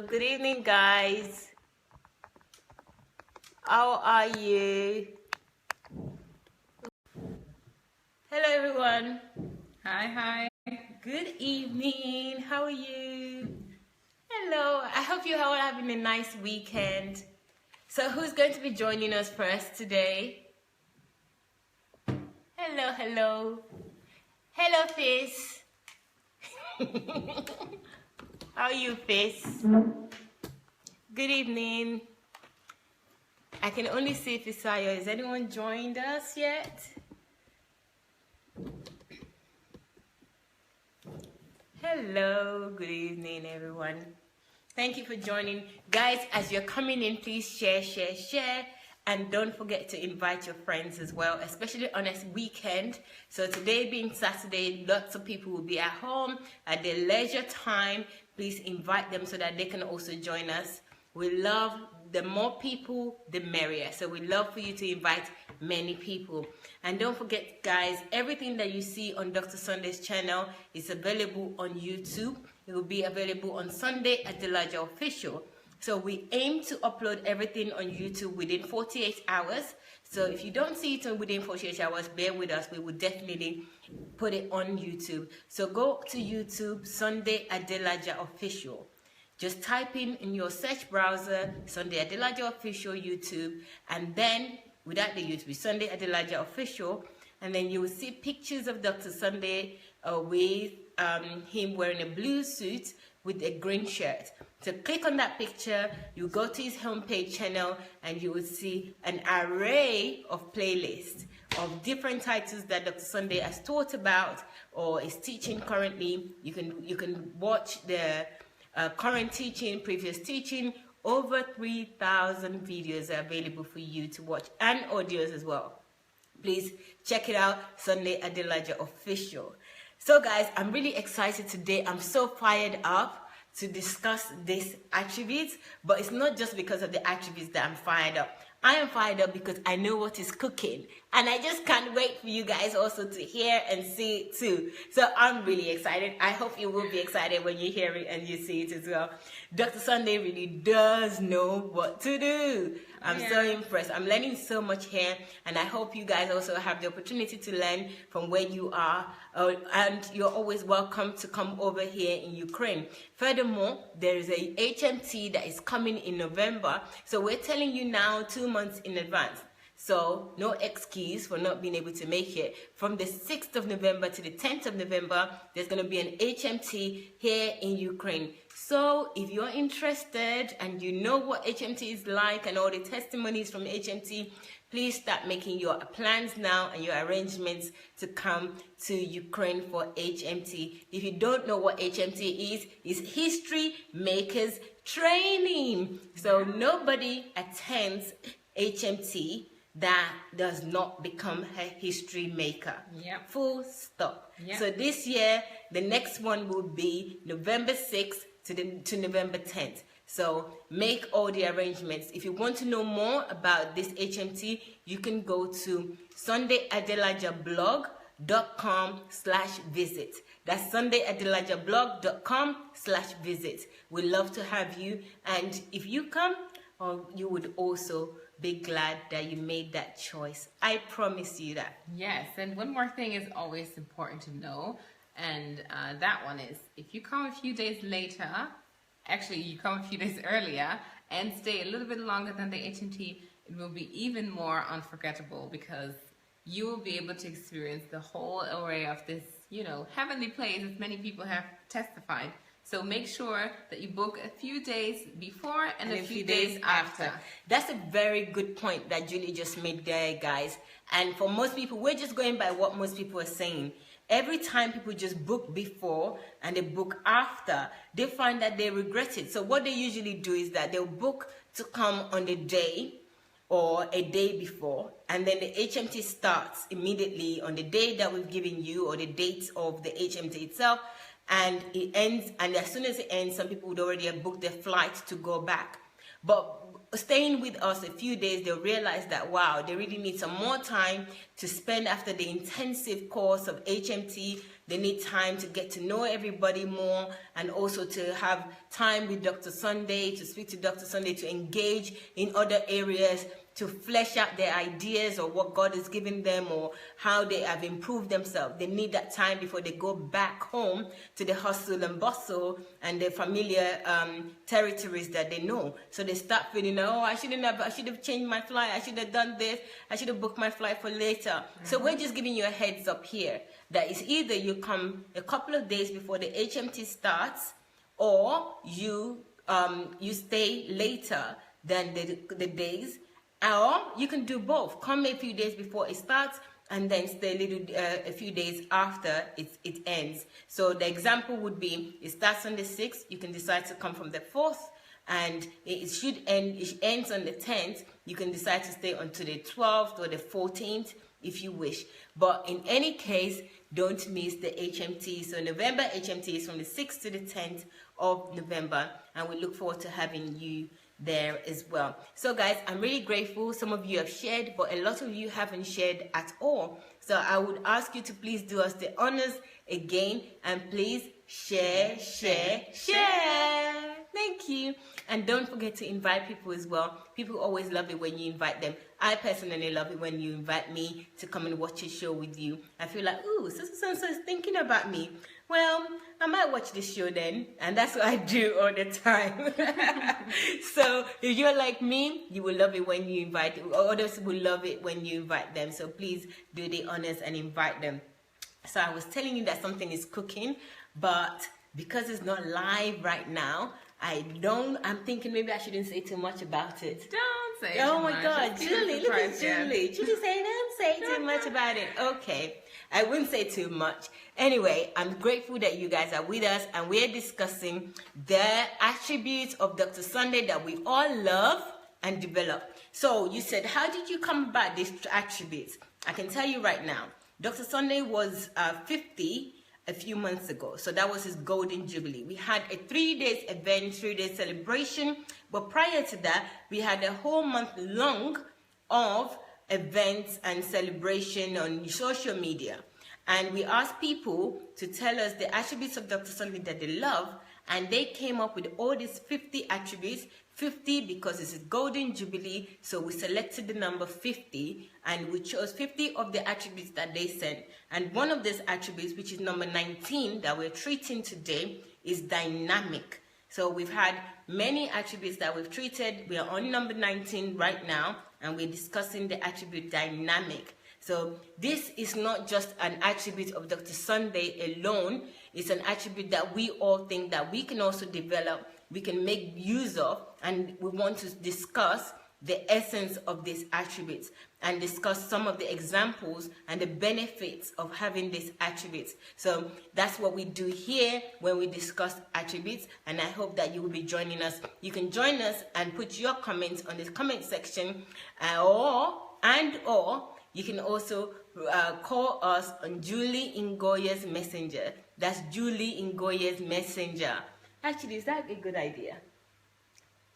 Good evening, guys. How are you? Hello, everyone. Hi. Good evening. How are you? Hello. I hope you all having a nice weekend. So, who's going to be joining us first today? Hello. Hello, Fizz. How are you, Fizz? Good evening. I can only see Fisayo. Has anyone joined us yet? Hello, good evening, everyone. Thank you for joining. Guys, as you're coming in, please share. And don't forget to invite your friends as well, especially on a weekend. So today being Saturday, lots of people will be at home at their leisure time. Please invite them so that they can also join us. We love the more people, the merrier. So we love for you to invite many people. And don't forget, guys, everything that you see on Dr. Sunday's channel is available on YouTube. It will be available on Sunday Adelaja Official. So we aim to upload everything on YouTube within 48 hours. So if you don't see it within 48 hours, bear with us. We will definitely put it on YouTube. So go to YouTube, Sunday Adelaja Official. Just type in your search browser, Sunday Adelaja Official YouTube, and then without the YouTube, Sunday Adelaja Official, and then you will see pictures of Dr. Sunday with him wearing a blue suit with a green shirt. So click on that picture, you go to his homepage channel, and you will see an array of playlists of different titles that Dr. Sunday has taught about or is teaching currently. You can watch the current teaching, previous teaching. Over 3,000 videos are available for you to watch, and audios as well. Please check it out, Sunday Adelaja Official. So guys, I'm really excited today. I'm so fired up to discuss these attributes, but it's not just because of the attributes that I'm fired up. I am fired up because I know what is cooking, and I just can't wait for you guys also to hear and see it too. So I'm really excited. I hope you will be excited when you hear it and you see it as well. Dr. Sunday really does know what to do. I'm so impressed. I'm learning so much here, and I hope you guys also have the opportunity to learn from where you are, and you're always welcome to come over here in Ukraine. Furthermore, there is a HMT that is coming in November, so we're telling you now 2 months in advance. So no excuse for not being able to make it. From the 6th of November to the 10th of November, there's going to be an HMT here in Ukraine. So if you're interested and you know what HMT is like and all the testimonies from HMT, please start making your plans now and your arrangements to come to Ukraine for HMT. If you don't know what HMT is, it's History Makers Training. So nobody attends HMT that does not become a history maker. Yep. Full stop. Yep. So this year, the next one will be November 6th to November 10th. So make all the arrangements. If you want to know more about this HMT, you can go to sundayadelajablog.com/visit. That's sundayadelajablog.com/visit. We'd love to have you. And if you come, you would also be glad that you made that choice. I promise you that. Yes, and one more thing is always important to know, and that one is if you come a few days later, actually you come a few days earlier and stay a little bit longer than the HMT, it will be even more unforgettable because you will be able to experience the whole array of this, heavenly place as many people have testified. So make sure that you book a few days before and a few days after. That's a very good point that Julie just made there, guys. And for most people, we're just going by what most people are saying. Every time people just book before and they book after, they find that they regret it. So what they usually do is that they'll book to come on the day or a day before, and then the HMT starts immediately on the day that we've given you or the date of the HMT itself. And it ends, and as soon as it ends, some people would already have booked their flight to go back. But staying with us a few days, they'll realize that, wow, they really need some more time to spend after the intensive course of HMT They need time to get to know everybody more, and also to have time with Dr. Sunday, to speak to Dr. Sunday, to engage in other areas, to flesh out their ideas or what God has given them or how they have improved themselves. They need that time before they go back home to the hustle and bustle and the familiar territories that they know. So they start feeling, oh, I should have changed my flight. I should have done this. I should have booked my flight for later. So we're just giving you a heads up here that it's either you come a couple of days before the HMT starts, or you stay later than the days. Or you can do both. Come a few days before it starts and then stay a few days after it ends. So the example would be, it starts on the 6th. You can decide to come from the 4th, and it ends on the 10th. You can decide to stay until the 12th or the 14th if you wish. But in any case, don't miss the HMT. So November HMT is from the 6th to the 10th of November, and we look forward to having you there as well. So guys, I'm really grateful. Some of you have shared, but a lot of you haven't shared at all. So I would ask you to please do us the honors again, and please share. Thank you. And don't forget to invite people as well. People always love it when you invite them. I personally love it when you invite me to come and watch a show with you. I feel like, ooh, so-and-so is thinking about me. Well, I might watch this show then, and that's what I do all the time. So if you're like me, you will love it when you invite, or others will love it when you invite them. So please do the honors and invite them. So I was telling you that something is cooking, but because it's not live right now, I'm thinking maybe I shouldn't say too much about it. Don't say Oh too my much. God, Just keep it Julie, look at surprised, yeah. Julie. Julie saying, don't say too much about it. Okay, I wouldn't say too much. Anyway, I'm grateful that you guys are with us, and we're discussing the attributes of Dr. Sunday that we all love and develop. So you said, how did you come about these attributes? I can tell you right now. Dr. Sunday was 50 a few months ago. So that was his golden jubilee. We had a 3-day event, 3-day celebration. But prior to that, we had a whole month long of events and celebration on social media. And we asked people to tell us the attributes of Dr. Sunday that they love. And they came up with all these 50 attributes. 50 because it's a golden jubilee, so we selected the number 50, and we chose 50 of the attributes that they said. And one of these attributes, which is number 19 that we're treating today, is dynamic. So we've had many attributes that we've treated. We are on number 19 right now, and we're discussing the attribute dynamic. So this is not just an attribute of Dr. Sunday alone. It's an attribute that we all think that we can also develop, we can make use of, and we want to discuss the essence of these attributes and discuss some of the examples and the benefits of having these attributes. So that's what we do here when we discuss attributes, and I hope that you will be joining us. You can join us and put your comments on the comment section, or you can also call us on Julie Ngoya's Messenger. That's Julie Ngoya's Messenger. Actually, is that a good idea?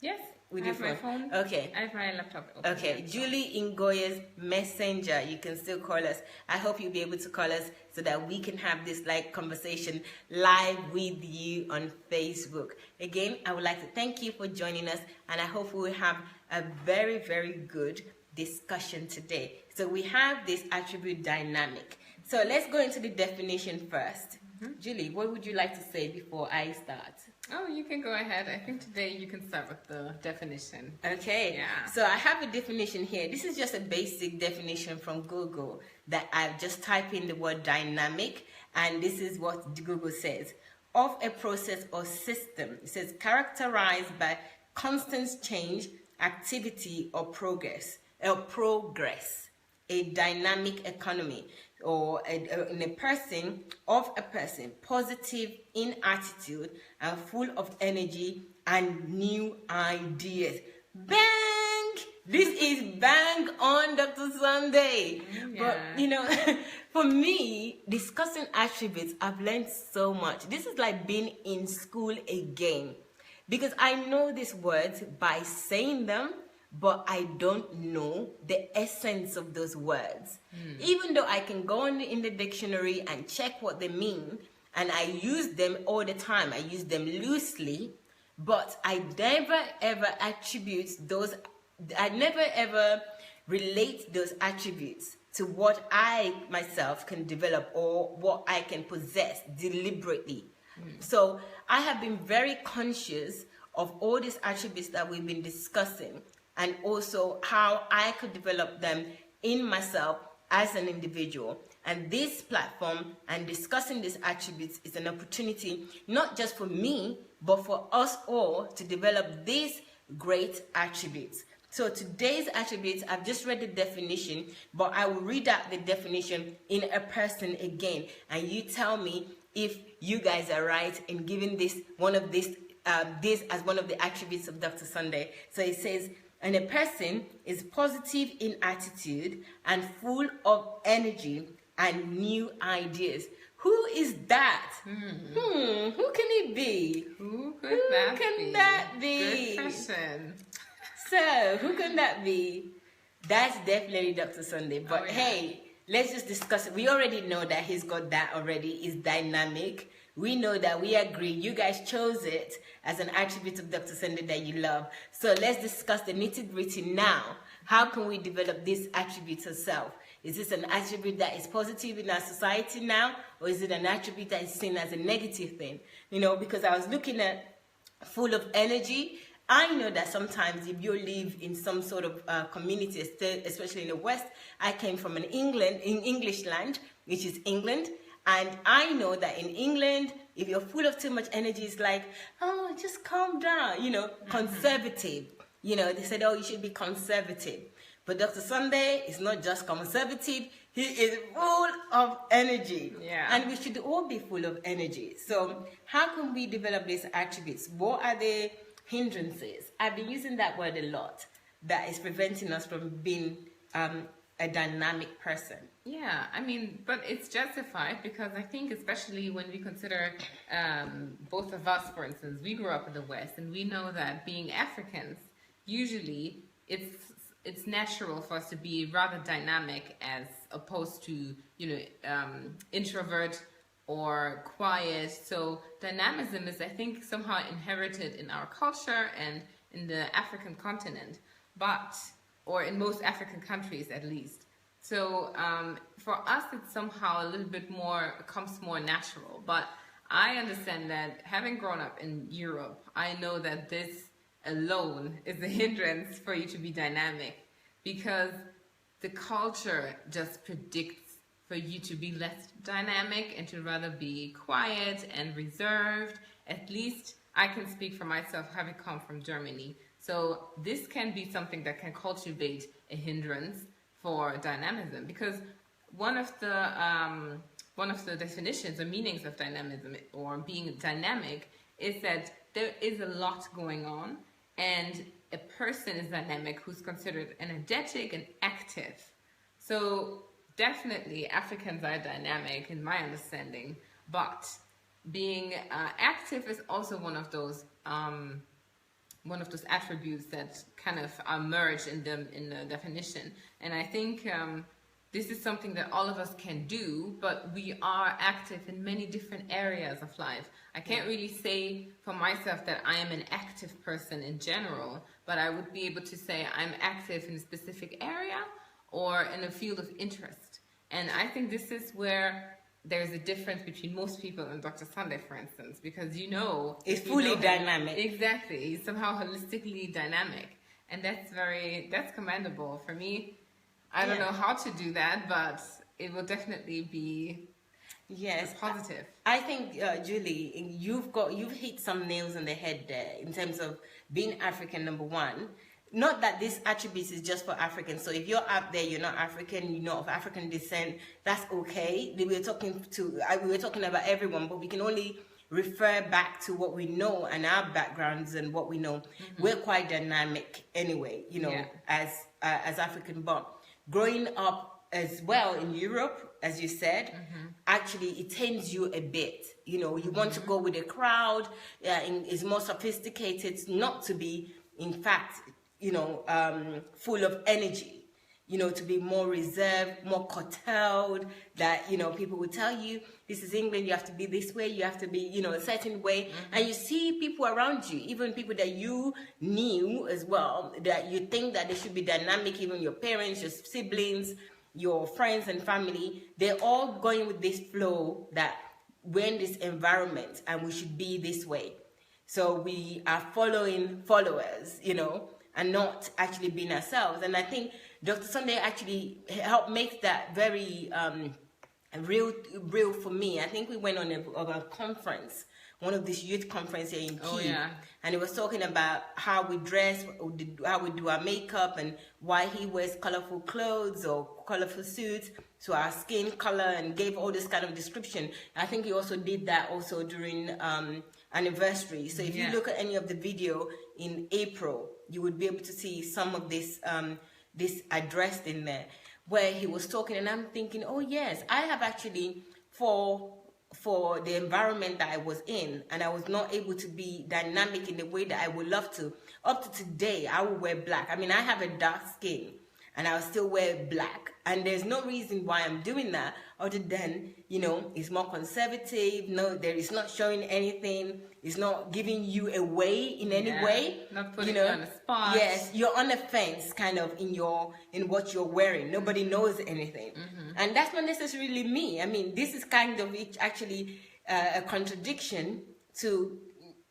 Yes. With I have your my phone. Okay. I have my laptop open. Okay, Julie Ngoya's Messenger. You can still call us. I hope you'll be able to call us so that we can have this conversation live with you on Facebook. Again, I would like to thank you for joining us, and I hope we will have a very, very good discussion today. So we have this attribute dynamic. So let's go into the definition first. Julie, what would you like to say before I start? Oh, you can go ahead. I think today you can start with the definition. Okay. Yeah. So I have a definition here. This is just a basic definition from Google that I've just typed in the word dynamic, and this is what Google says. Of a process or system. It says characterized by constant change, activity, or progress. A dynamic economy, or in a person, positive in attitude and full of energy and new ideas. Bang! This is bang on Dr. Sunday. Yeah. But for me, discussing attributes, I've learned so much. This is like being in school again, because I know these words by saying them, but I don't know the essence of those words. Even though I can go in the dictionary and check what they mean, and I use them all the time, I use them loosely, but I never ever relate those attributes to what I myself can develop or what I can possess deliberately. So I have been very conscious of all these attributes that we've been discussing, and also how I could develop them in myself as an individual. And this platform and discussing these attributes is an opportunity not just for me, but for us all to develop these great attributes. So today's attributes, I've just read the definition, but I will read out the definition in a person again, and you tell me if you guys are right in giving this as one of the attributes of Dr. Sunday. So it says, and a person is positive in attitude and full of energy and new ideas. Who is that? Who can it be? Who can that be? Good question. So, who can that be? That's definitely Dr. Sunday. But hey, let's just discuss it. We already know that he's got that already. It's dynamic. We know that, we agree. You guys chose it as an attribute of Dr. Sunday that you love. So let's discuss the nitty-gritty now. How can we develop this attribute ourselves? Is this an attribute that is positive in our society now? Or is it an attribute that is seen as a negative thing? You know, because I was looking at full of energy. I know that sometimes if you live in some sort of community, especially in the West, I came from English land, which is England. And I know that in England, if you're full of too much energy, it's like, oh, just calm down, you know, conservative. You know, they said, oh, you should be conservative. But Dr. Sunday is not just conservative, he is full of energy. Yeah. And we should all be full of energy. So how can we develop these attributes? What are the hindrances? I've been using that word a lot, that is preventing us from being a dynamic person. Yeah, I mean, but it's justified because I think, especially when we consider both of us, for instance, we grew up in the West, and we know that being Africans, usually it's natural for us to be rather dynamic as opposed to, you know, introvert or quiet. So dynamism is, I think, somehow inherited in our culture and in the African continent, or in most African countries at least. So for us, it's somehow a little bit more, comes more natural. But I understand that having grown up in Europe, I know that this alone is a hindrance for you to be dynamic, because the culture just predicts for you to be less dynamic and to rather be quiet and reserved. At least I can speak for myself, having come from Germany. So this can be something that can cultivate a hindrance for dynamism, because one of the definitions or meanings of dynamism or being dynamic is that there is a lot going on, and a person is dynamic who's considered energetic and active. So definitely Africans are dynamic in my understanding, but being active is also one of those attributes that kind of are merged in the definition. And I think this is something that all of us can do, but we are active in many different areas of life. I can't really say for myself that I am an active person in general, but I would be able to say I'm active in a specific area or in a field of interest. And I think this is where there's a difference between most people and Dr. Sunday, for instance, because it's fully dynamic. Exactly. He's somehow holistically dynamic. And that's commendable. For me, I don't know how to do that, but it will definitely be positive. I think, Julie, you've hit some nails on the head there in terms of being African, number one. Not that this attribute is just for Africans. So if you're out there, you're not African, you're not of African descent, that's okay. We were talking about everyone, but we can only refer back to what we know and our backgrounds and what we know. We're quite dynamic anyway, you know, as African. But growing up as well in Europe, as you said, actually it tames you a bit. You know, you want to go with the crowd, it's more sophisticated, not to be, in fact, full of energy, to be more reserved, more curtailed, that, people will tell you, this is England, you have to be this way, you have to be, a certain way. And you see people around you, even people that you knew as well, that you think that they should be dynamic, even your parents, your siblings, your friends and family, they're all going with this flow that we're in this environment and we should be this way. So we are following followers, and not actually being ourselves. And I think Dr. Sunday actually helped make that very real for me. I think we went on a conference, one of these youth conferences here in Kyiv, and he was talking about how we dress, how we do our makeup, and why he wears colorful clothes or colorful suits to our skin color, and gave all this kind of description. I think he also did that also during anniversary. So if you look at any of the video in April, you would be able to see some of this this addressed in there, where he was talking, and I'm thinking, oh yes, I have actually, for the environment that I was in, and I was not able to be dynamic in the way that I would love to. Up to today, I will wear black. I mean, I have a dark skin, and I'll still wear black. And there's no reason why I'm doing that other than, it's more conservative. No, there is not showing anything. It's not giving you away in any way. Not putting you on the spot. Yes, you're on the fence kind of in what you're wearing. Nobody knows anything. And that's not necessarily me. I mean, this is kind of actually a contradiction to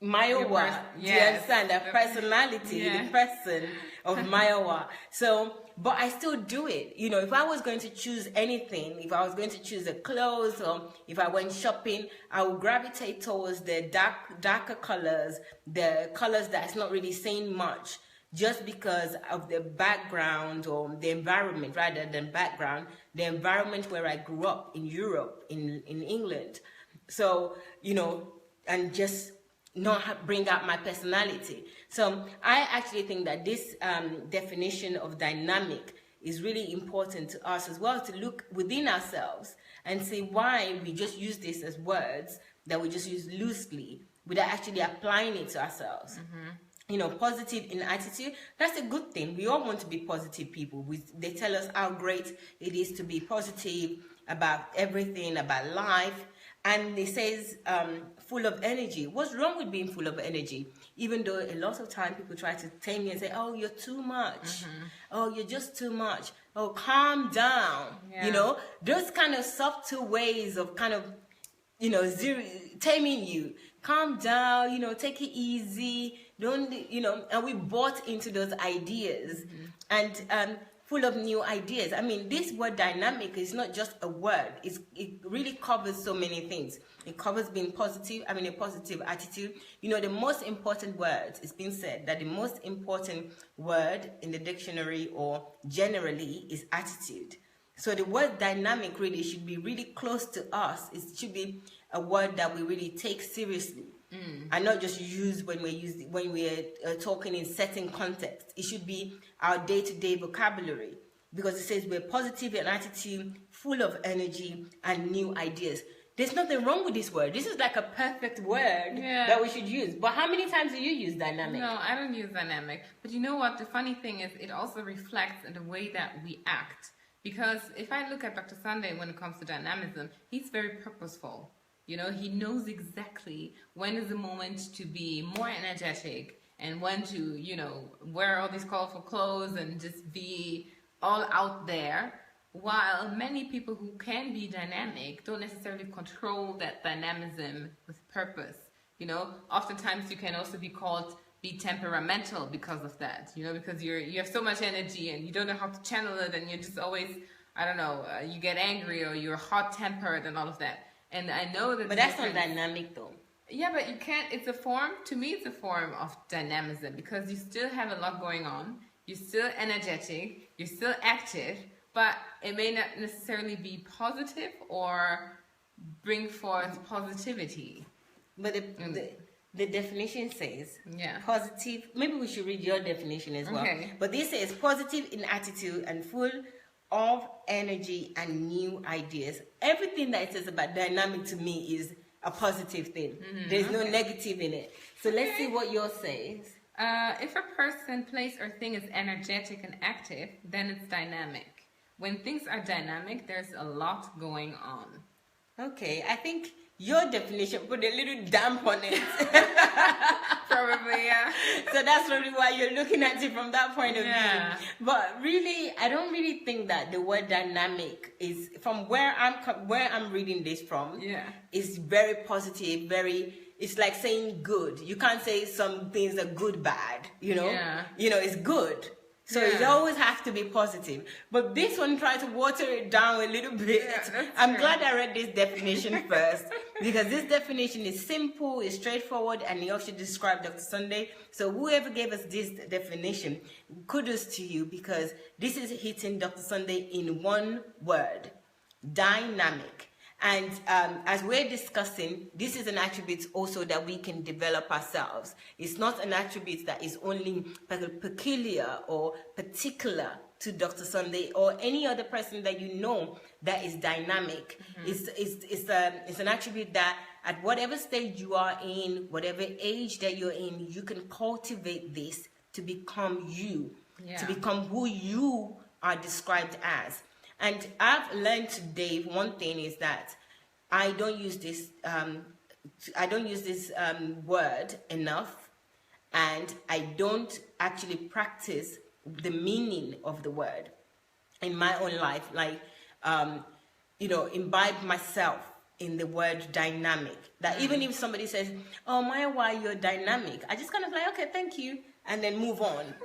Mayowa. Do you understand? The personality, the person of Mayowa. So, but I still do it. If I was going to choose anything, if I was going to choose the clothes, or if I went shopping, I would gravitate towards the darker colors, the colors that's not really saying much, just because of the background or the environment, rather than background, the environment where I grew up in Europe, in England. So, and just not bring out my personality. So I actually think that this definition of dynamic is really important to us as well, to look within ourselves and see why we just use this as words that we just use loosely without actually applying it to ourselves. Positive in attitude, that's a good thing. We all want to be positive people. They tell us how great it is to be positive about everything, about life. And it says full of energy. What's wrong with being full of energy? Even though a lot of time people try to tame you and say, oh, you're too much. Oh, you're just too much. Oh, calm down. Those kind of subtle ways of kind of, taming you. Calm down, take it easy. Don't, and we bought into those ideas. And full of new ideas. I mean, this word dynamic is not just a word. It really covers so many things. It covers being positive, having a positive attitude. The most important words, it's been said that the most important word in the dictionary or generally is attitude. So the word dynamic really should be really close to us. It should be a word that we really take seriously. And not just use when we're talking in certain contexts. It should be our day-to-day vocabulary, because it says we're positive in attitude, full of energy and new ideas. There's nothing wrong with this word. This is like a perfect word that we should use. But how many times do you use dynamic? No, I don't use dynamic. But you know what? The funny thing is, it also reflects in the way that we act. Because if I look at Dr. Sunday when it comes to dynamism, he's very purposeful. He knows exactly when is the moment to be more energetic and when to, wear all these colorful clothes and just be all out there. While many people who can be dynamic don't necessarily control that dynamism with purpose. Oftentimes you can also be temperamental because of that, because you have so much energy and you don't know how to channel it, and you're just always, you get angry or you're hot-tempered and all of that. And I know that... But that's not dynamic though. Yeah, but you can't... It's a form... To me, it's a form of dynamism, because you still have a lot going on. You're still energetic. You're still active. But it may not necessarily be positive or bring forth positivity. But the definition says positive... Maybe we should read your definition as well. Okay. But this says positive in attitude and full of energy and new ideas. Everything that it says about dynamic to me is a positive thing. There's no negative in it. So let's see what yours says. If a person, place, or thing is energetic and active, then it's dynamic. When things are dynamic, there's a lot going on. Okay, I think your definition put a little damp on it. Probably, yeah. So that's probably why you're looking at it from that point of Yeah. view. But really, I don't really think that the word dynamic is, from where I'm reading this from, Yeah. is very positive, it's like saying good. You can't say some things are good, bad, Yeah. It's good. So it Yeah. always has to be positive. But this one tried to water it down a little bit. Yeah, that's I'm true. glad I read this definition first, because this definition is simple, it's straightforward, and it also describes Dr. Sunday. So whoever gave us this definition, kudos to you, because this is hitting Dr. Sunday in one word: dynamic. And as we're discussing, this is an attribute also that we can develop ourselves. It's not an attribute that is only peculiar or particular to Dr. Sunday or any other person that you know that is dynamic. Mm-hmm. It's an attribute that at whatever stage you are in, whatever age that you're in, you can cultivate this to become you, to become who you are described as. And I've learned today one thing is that I don't use this word enough, and I don't actually practice the meaning of the word in my own life. Like, imbibe myself in the word dynamic. That even if somebody says, "Oh, Mayowa, you're dynamic," I just kind of like, "Okay, thank you," and then move on,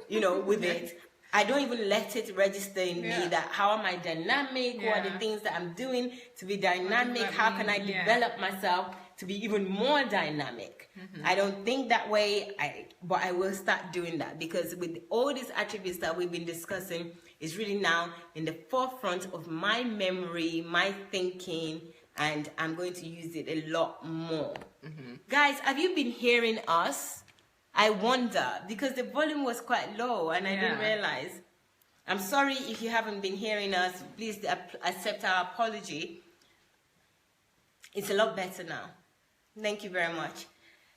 with it. I don't even let it register in me that how am I dynamic? What are the things that I'm doing to be dynamic? How can I develop myself to be even more dynamic? Mm-hmm. I don't think that way, but I will start doing that, because with all these attributes that we've been discussing, is really now in the forefront of my memory, my thinking, and I'm going to use it a lot more. Mm-hmm. Guys, have you been hearing us? I wonder, because the volume was quite low and I didn't realize. I'm sorry if you haven't been hearing us. Please accept our apology. It's a lot better now. Thank you very much.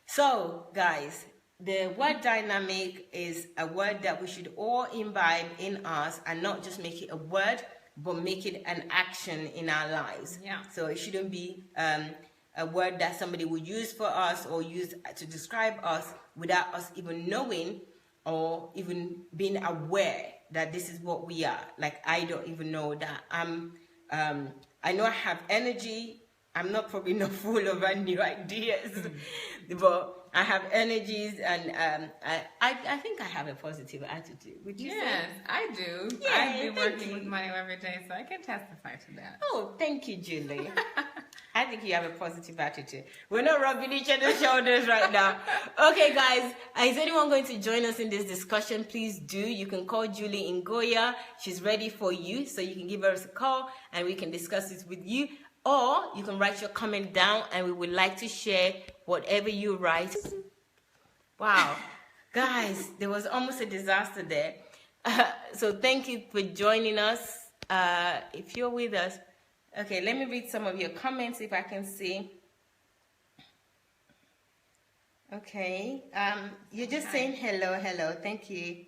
So, guys, the word dynamic is a word that we should all imbibe in us, and not just make it a word, but make it an action in our lives. Yeah. So it shouldn't be a word that somebody will use for us or use to describe us without us even knowing or even being aware that this is what we are. Like, I don't even know that I know I have energy. I'm probably not full of new ideas, but I have energies, and I think I have a positive attitude. Would you say? Yes, I do. Yeah, I've been working with Mayowa every day, so I can testify to that. Oh, thank you, Julie. I think you have a positive attitude. We're not rubbing each other's shoulders right now. Okay, guys, is anyone going to join us in this discussion? Please do. You can call Julie in Goya. She's ready for you, so you can give us a call and we can discuss it with you. Or you can write your comment down and we would like to share whatever you write. Wow. Guys, there was almost a disaster there. So thank you for joining us. If you're with us, okay, let me read some of your comments if I can see. Okay, you're just saying hello. Thank you.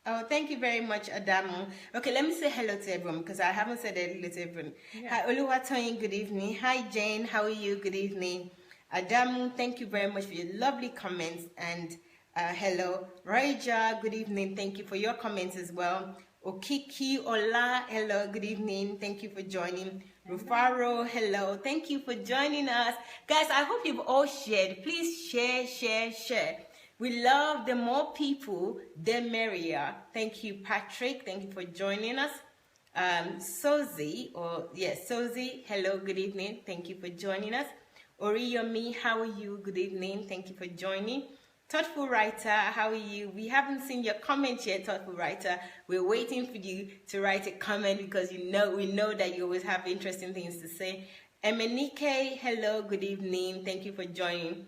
Oh, thank you very much, Adamu. Okay, let me say hello to everyone because I haven't said hello to everyone. Hi, Oluwatoyin, good evening. Hi, Jane, how are you? Good evening. Adamu, thank you very much for your lovely comments. And hello. Raija, good evening. Thank you for your comments as well. Okiki, Ola, hello, good evening. Thank you for joining. Rufaro, hello. Thank you for joining us. Guys, I hope you've all shared. Please share. We love the more people, the merrier. Thank you, Patrick. Thank you for joining us. Sozi, Sozi, hello, good evening. Thank you for joining us. Oriyomi, how are you? Good evening. Thank you for joining. Thoughtful Writer, how are you? We haven't seen your comment yet, Thoughtful Writer. We're waiting for you to write a comment because we know that you always have interesting things to say. Emenike, hello, good evening. Thank you for joining.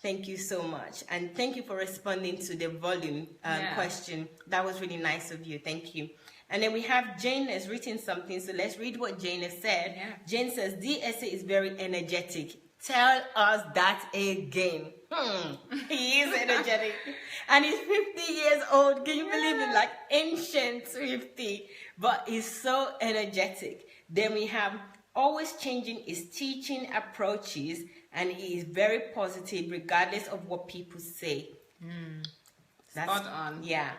Thank you so much. And thank you for responding to the volume question. That was really nice of you. Thank you. And then we have Jane has written something. So let's read what Jane has said. Yeah. Jane says, DSA is very energetic. Tell us that again. He is energetic. And he's 50 years old. Can you believe it? Like ancient 50. But he's so energetic. Then we have always changing his teaching approaches, and he is very positive regardless of what people say. Spot on. Yeah.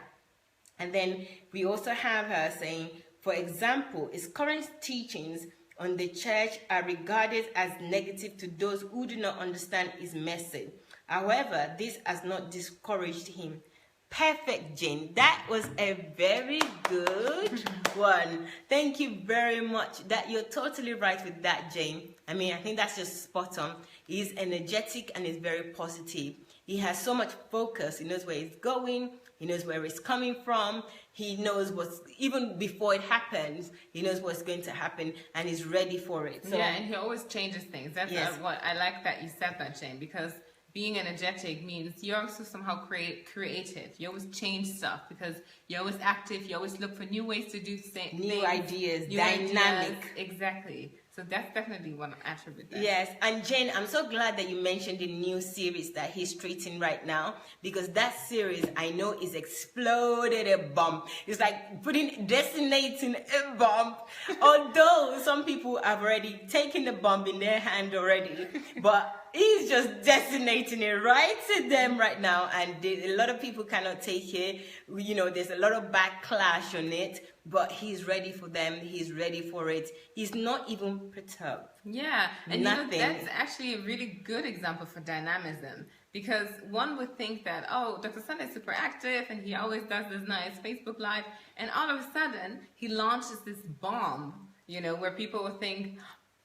And then we also have her saying, for example, his current teachings on the church are regarded as negative to those who do not understand his message. However, this has not discouraged him. Perfect, Jane. That was a very good one. Thank you very much. That you're totally right with that, Jane. I mean, I think that's just spot on. He's energetic and he's very positive. He has so much focus. He knows where he's going. He knows where it's coming from. He knows what's, even before it happens, he knows what's going to happen and he's ready for it. So, yeah, and he always changes things. That's what I like that you said that, Jane, because being energetic means you're also somehow creative. You always change stuff because you're always active. You always look for new ways to do things. New ideas, dynamic. Exactly. So that's definitely one attribute there. Yes, and Jane, I'm so glad that you mentioned the new series that he's treating right now, because that series I know is exploded a bomb. It's like detonating a bomb. Although some people have already taken the bomb in their hand already, but he's just detonating it right to them right now, and a lot of people cannot take it. You know, there's a lot of backlash on it, but he's ready for them. He's ready for it. He's not even perturbed. Yeah, and nothing. You know, that's actually a really good example for dynamism, because one would think that, oh, Dr. Sunday is super active and he always does this nice Facebook Live, and all of a sudden he launches this bomb, you know, where people will think,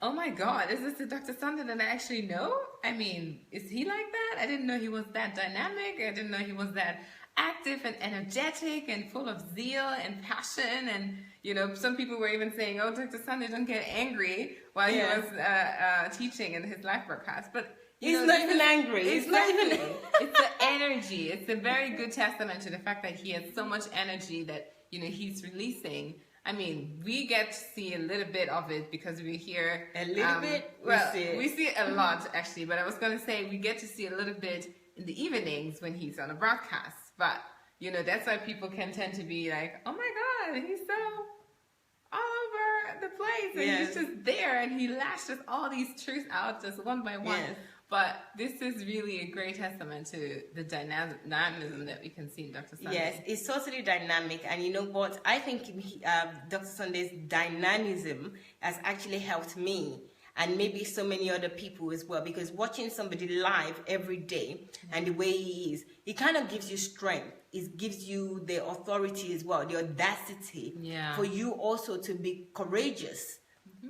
oh my God, is this the Dr. Sunday that I actually know? I mean, is he like that? I didn't know he was that dynamic. I didn't know he was that active and energetic and full of zeal and passion. And, you know, some people were even saying, oh, Dr. Sunday, don't get angry while he was teaching in his live broadcast. But he's not even angry. It's not even. It's the energy. It's a very good testament to the fact that he has so much energy that, you know, he's releasing. I mean, we get to see a little bit of it because we're here. A little bit? Well, we see it a lot, actually. But I was going to say we get to see a little bit in the evenings when he's on a broadcast. But, you know, that's why people can tend to be like, oh my God, he's so all over the place. And he's just there. And he lashes all these truths out just one by one. Yes. But this is really a great testament to the dynamism that we can see in Dr. Sunday. Yes, it's totally dynamic. And you know what? I think Dr. Sunday's dynamism has actually helped me, and maybe so many other people as well, because watching somebody live every day and the way he is, it kind of gives you strength. It gives you the authority as well, the audacity for you also to be courageous.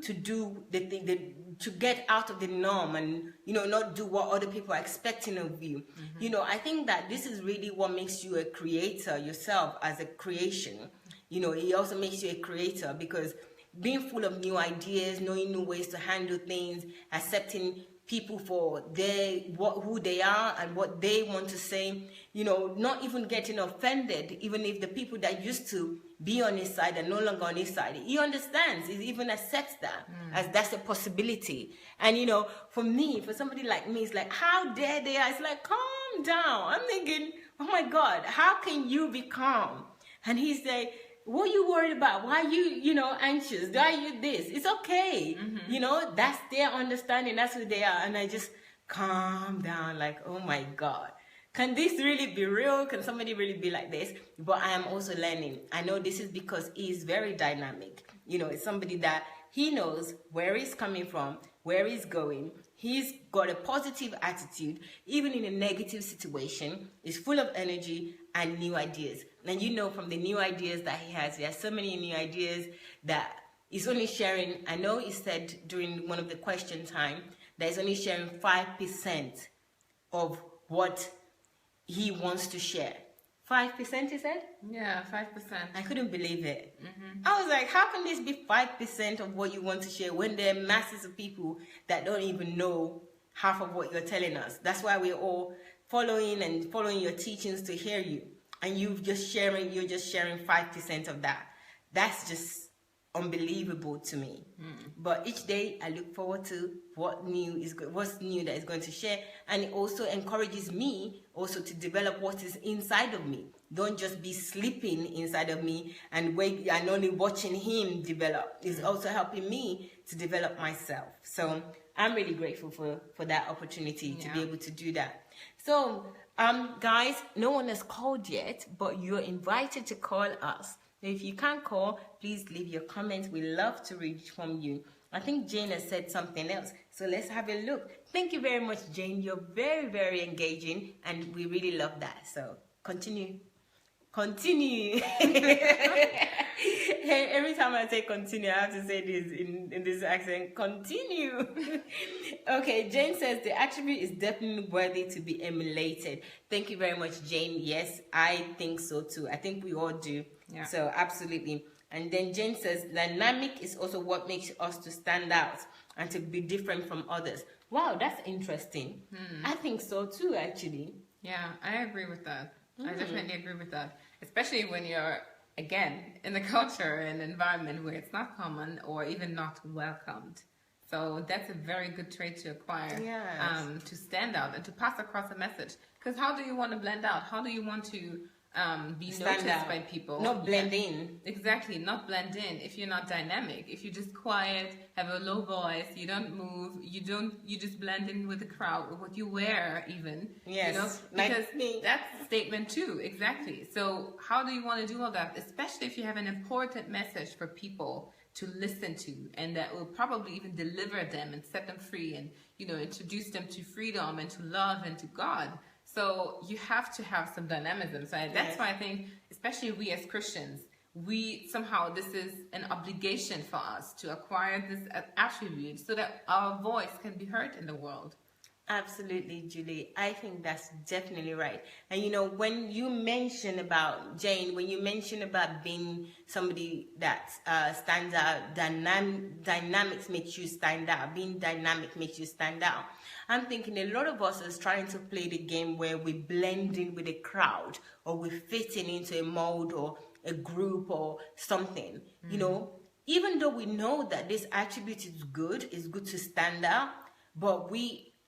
To do the thing, to get out of the norm and, you know, not do what other people are expecting of you. You know, I think that this is really what makes you a creator yourself as a creation. You know, it also makes you a creator because being full of new ideas, knowing new ways to handle things, accepting people for who they are and what they want to say, you know, not even getting offended, even if the people that used to be on his side are no longer on his side. He understands, he even accepts that as that's a possibility. And, you know, for me, for somebody like me, it's like, how dare they are? It's like, calm down. I'm thinking, oh my God, how can you be calm? And he's like, what are you worried about? Why are you know, anxious? Why are you this? It's okay. You know, that's their understanding. That's who they are. And I just calm down like, oh my God. Can this really be real? Can somebody really be like this? But I am also learning. I know this is because he is very dynamic. You know, it's somebody that he knows where he's coming from, where he's going. He's got a positive attitude, even in a negative situation. He's full of energy and new ideas. And you know, from the new ideas that he has so many new ideas that he's only sharing. I know he said during one of the question time that he's only sharing 5% of what he wants to share. 5%, he said? Yeah, 5%. I couldn't believe it. I was like, how can this be 5% of what you want to share when there are masses of people that don't even know half of what you're telling us? That's why we're all following your teachings to hear you. And you're just sharing 5% of that. That's just unbelievable to me. But each day I look forward to what's new that is going to share, and it also encourages me also to develop what is inside of me. Don't just be sleeping inside of me and only watching him develop. It's also helping me to develop myself. So I'm really grateful for that opportunity to be able to do that. So guys, no one has called yet, but you're invited to call us. If you can't call, please leave your comments. We love to read from you. I think Jane has said something else, so let's have a look. Thank you very much, Jane. You're very, very engaging, and we really love that. So continue. Hey, every time I say continue, I have to say this in this accent. Continue. Okay, Jane says the attribute is definitely worthy to be emulated. Thank you very much, Jane. Yes, I think so too. I think we all do. Yeah. So absolutely. And then Jane says dynamic is also what makes us to stand out and to be different from others. Wow, that's interesting. I think so too, actually. Yeah, I agree with that. I definitely agree with that. Especially when you're, again, in a culture and environment where it's not common or even not welcomed. So that's a very good trait to acquire, to stand out and to pass across a message. Because how do you want to blend out? How do you want to be noticed by people? Not blend in. Exactly, not blend in. If you're not dynamic, if you're just quiet, have a low voice, you don't move, you just blend in with the crowd, or what you wear even. Yes, you know, because like me. That's a statement too, exactly. So how do you want to do all that? Especially if you have an important message for people to listen to, and that will probably even deliver them and set them free, and introduce them to freedom and to love and to God. So you have to have some dynamism. So that's why I think, especially we as Christians, this is an obligation for us to acquire this attribute so that our voice can be heard in the world. Absolutely, Julie. I think that's definitely right. And when you mention about Jane, when you mention about being somebody that stands out, dynamics makes you stand out. Being dynamic makes you stand out. I'm thinking a lot of us is trying to play the game where we blend in with a crowd, or we fit into a mold or a group or something. Even though we know that this attribute is good to stand out, but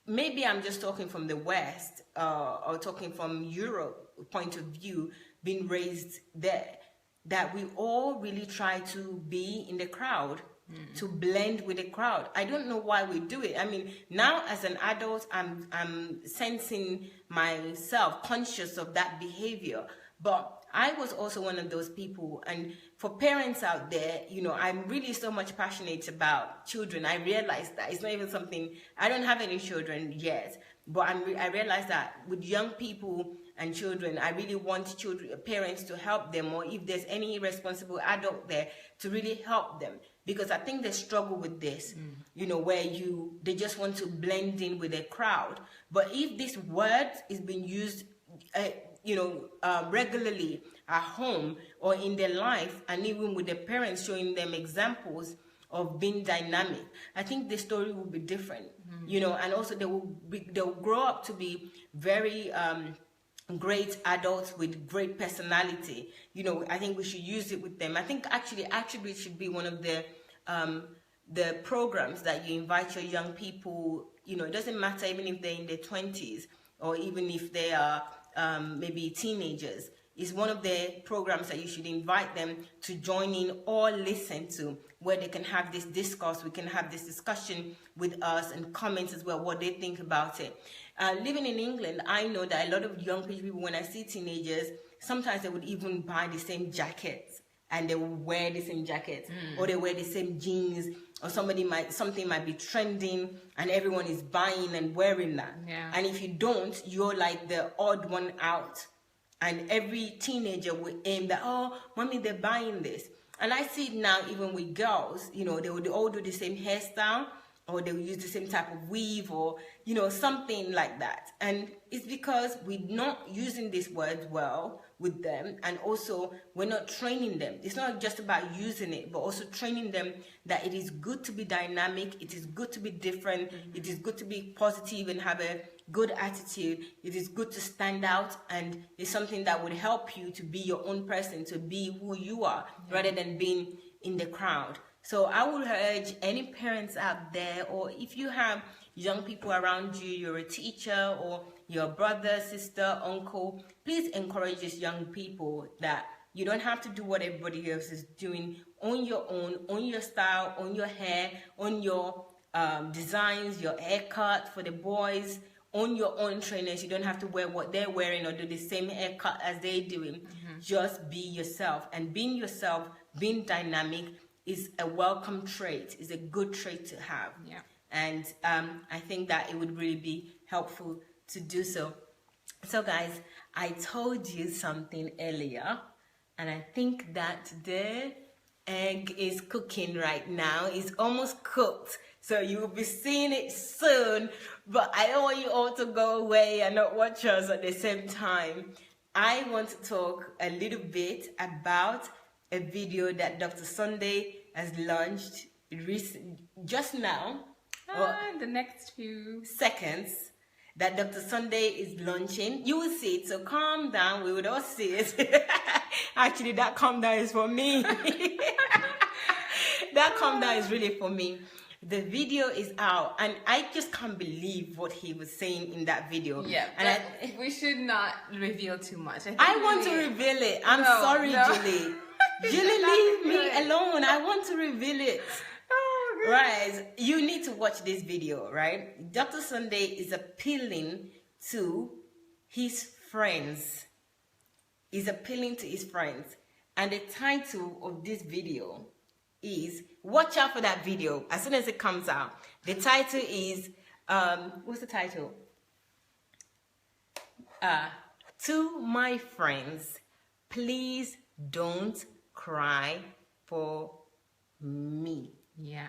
maybe I'm just talking from the West or talking from Europe point of view, being raised there, that we all really try to be in the crowd, to blend with the crowd. I don't know why we do it. I mean, now as an adult, I'm sensing myself conscious of that behavior. But I was also one of those people. And for parents out there, I'm really so much passionate about children. I realized that it's not even something, I don't have any children yet, but I realized that with young people and children, I really want parents to help them, or if there's any irresponsible adult there, to really help them. Because I think they struggle with this, where they just want to blend in with a crowd. But if this word is being used regularly at home or in their life, and even with the parents showing them examples of being dynamic, I think the story will be different. And also they'll grow up to be very great adults with great personality. I think we should use it with them. I think actually attributes should be one of the programs that you invite your young people. It doesn't matter even if they're in their 20s or even if they are maybe teenagers. It's one of the programs that you should invite them to join in or listen to, where they can have this discourse, we can have this discussion with us and comments as well, what they think about it. Living in England, I know that a lot of young people, when I see teenagers, sometimes they would even buy the same jackets, and they will wear the same jackets, or they wear the same jeans, or something might be trending and everyone is buying and wearing that. And if you don't, you're like the odd one out. And every teenager will aim that, oh, mommy, they're buying this. And I see it now even with girls, they would all do the same hairstyle, or they will use the same type of weave, or, something like that. And it's because we're not using these words well with them, and also we're not training them. It's not just about using it, but also training them that it is good to be dynamic, it is good to be different, it is good to be positive and have a good attitude, it is good to stand out, and it's something that would help you to be your own person, to be who you are, rather than being in the crowd. So I would urge any parents out there, or if you have young people around you, you're a teacher or your brother, sister, uncle, please encourage these young people that you don't have to do what everybody else is doing. On your own, on your style, on your hair, on your designs, your haircut for the boys, on your own trainers. You don't have to wear what they're wearing or do the same haircut as they're doing. Just be yourself. And being yourself, being dynamic is a welcome trait, is a good trait to have. Yeah. And I think that it would really be helpful to do so. So guys, I told you something earlier, and I think that the egg is cooking right now. It's almost cooked, so you will be seeing it soon. But I don't want you all to go away and not watch us at the same time. I want to talk a little bit about a video that Dr. Sunday has launched just now. The next few seconds that Dr. Sunday is launching. You will see it, so calm down. We would all see it. Actually, that calm down is for me. That calm down is really for me. The video is out, and I just can't believe what he was saying in that video. Yeah, and we should not reveal too much. I want to reveal it. I'm sorry, Julie. Julie, leave me alone. I want to reveal it. Right, you need to watch this video, right? Dr. Sunday is appealing to his friends. He's appealing to his friends. And the title of this video is, watch out for that video as soon as it comes out. The title is, what's the title? To my friends, please don't cry for me. Yeah.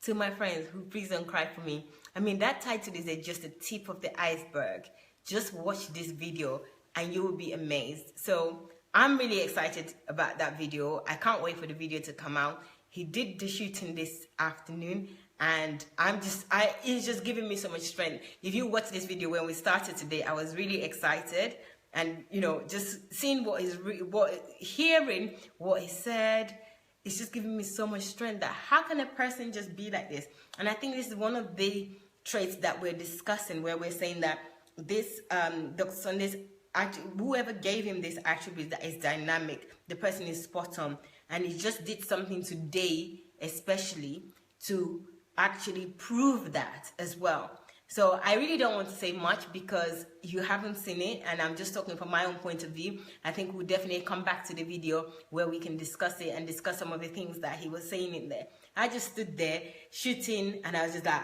To my friends who please don't cry for me. I mean, that title is just the tip of the iceberg. Just watch this video and you will be amazed. So I'm really excited about that video. I can't wait for the video to come out. He did the shooting this afternoon, and it's just giving me so much strength. If you watch this video when we started today, I was really excited, and just seeing hearing what he said, it's just giving me so much strength that how can a person just be like this? And I think this is one of the traits that we're discussing, where we're saying that this Dr. Sunday's whoever gave him this attribute that is dynamic, the person is spot on, and he just did something today, especially to actually prove that as well. So I really don't want to say much because you haven't seen it, and I'm just talking from my own point of view. I think we'll definitely come back to the video where we can discuss it and discuss some of the things that he was saying in there. I just stood there shooting, and I was just like,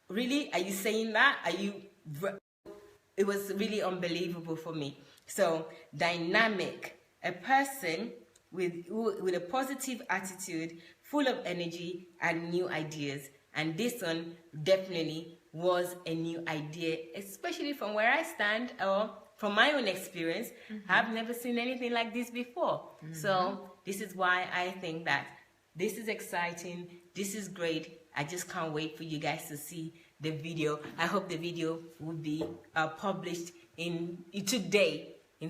really? Are you saying that? It was really unbelievable for me. So dynamic, a person with a positive attitude, full of energy and new ideas. And this one definitely was a new idea, especially from where I stand or from my own experience. I've never seen anything like this before. So this is why I think that this is exciting. This is great. I just can't wait for you guys to see the video. I hope the video will be published in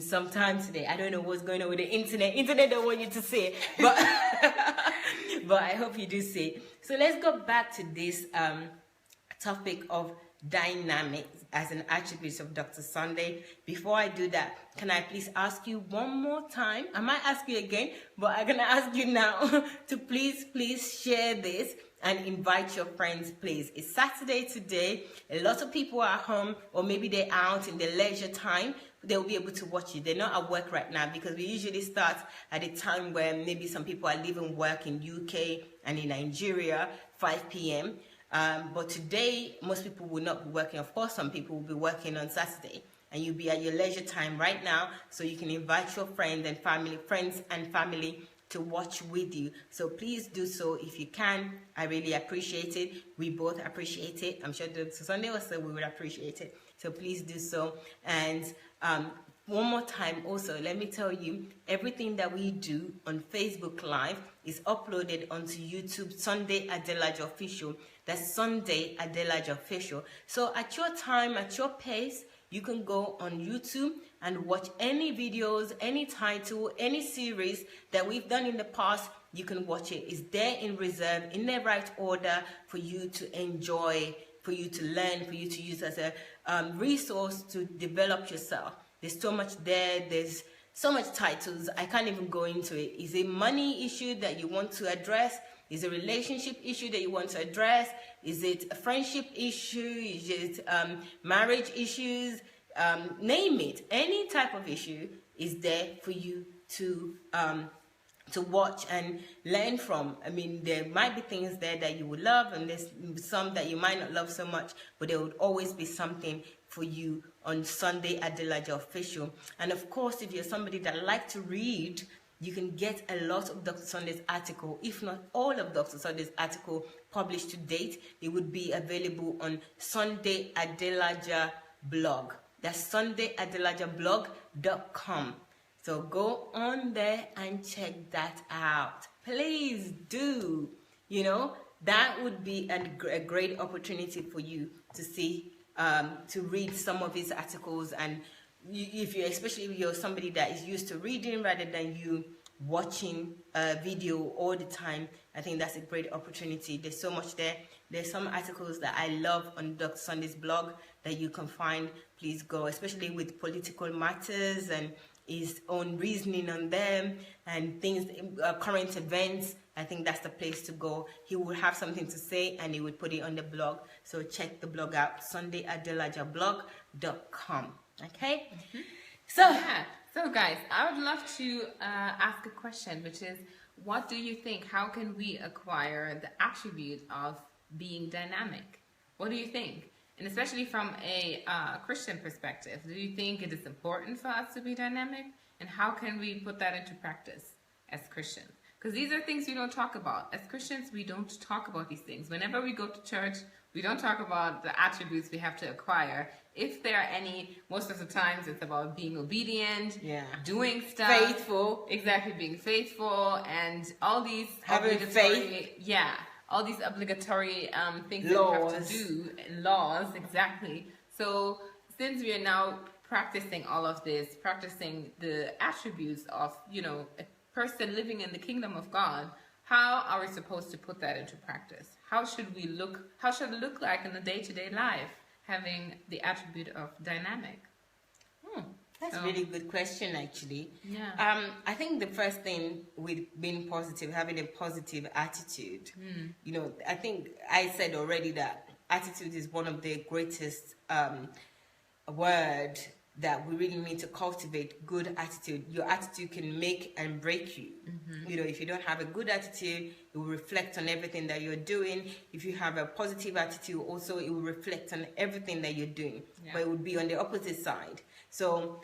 some time today. I don't know what's going on with the internet. Internet don't want you to see it, but but I hope you do see it. So let's go back to this topic of dynamics as an attribute of Dr. Sunday. Before I do that, can I please ask you one more time? I might ask you again, but I'm gonna ask you now to please share this and invite your friends, please. It's Saturday today. A lot of people are home, or maybe they're out in their leisure time. They'll be able to watch it. They're not at work right now, because we usually start at a time where maybe some people are leaving work in UK and in Nigeria, 5 p.m. But today, most people will not be working. Of course, some people will be working on Saturday, and you'll be at your leisure time right now, so you can invite your friends and family to watch with you. So please do so if you can. I really appreciate it. We both appreciate it. I'm sure Dr. Sunday also we would appreciate it. So please do so. And one more time also, let me tell you, everything that we do on Facebook Live is uploaded onto YouTube, Sunday Adelaja Official. That's Sunday Adelaja Official. So at your time, at your pace, you can go on YouTube and watch any videos, any title, any series that we've done in the past. you can watch it. It's there in reserve, in the right order for you to enjoy, for you to learn, for you to use as a resource to develop yourself. There's so much there. There's so much titles. I can't even go into it. Is it money issue that you want to address? Is it a relationship issue that you want to address? Is it a friendship issue? Is it marriage issues? Name it. Any type of issue is there for you to watch and learn from. I mean, there might be things there that you would love, and there's some that you might not love so much, but there would always be something for you on Sunday Adelaja Official. And of course, if you're somebody that likes to read, you can get a lot of Dr. Sunday's article, if not all of Dr. Sunday's article published to date. It would be available on Sunday Adelaja blog. That's sundayadelajablog.com. So go on there and check that out. Please do. You know, that would be a great opportunity for you to see, to read some of his articles. And especially if you're somebody that is used to reading rather than you watching a video all the time, I think that's a great opportunity. There's so much there. There's some articles that I love on Dr. Sunday's blog that you can find. Please go, especially with political matters and his own reasoning on them and things, current events. I think that's the place to go. He will have something to say and he would put it on the blog. So check the blog out, sundayadelajablog.com. Okay? Mm-hmm. So guys, I would love to ask a question, which is, what do you think? How can we acquire the attribute of being dynamic? What do you think? And especially from a Christian perspective, do you think it is important for us to be dynamic? And how can we put that into practice as Christians? Because these are things we don't talk about. As Christians, we don't talk about these things. Whenever we go to church, we don't talk about the attributes we have to acquire. If there are any, most of the times it's about being obedient, doing stuff. Faithful. Exactly, being faithful, and all these having faith. Yeah. All these obligatory things laws. that we have to do, laws, exactly. So since we are now practicing all of this, practicing the attributes of, you know, a person living in the kingdom of God, how are we supposed to put that into practice? How should we look? How should it look like in the day-to-day life, having the attribute of dynamic? That's a really good question, actually. Yeah. I think the first thing with being positive, having a positive attitude, you know, I think I said already that attitude is one of the greatest word that we really need to cultivate. Good attitude. Your attitude can make and break you. Mm-hmm. You know, if you don't have a good attitude, it will reflect on everything that you're doing. If you have a positive attitude, also it will reflect on everything that you're doing. Yeah. But it would be on the opposite side. So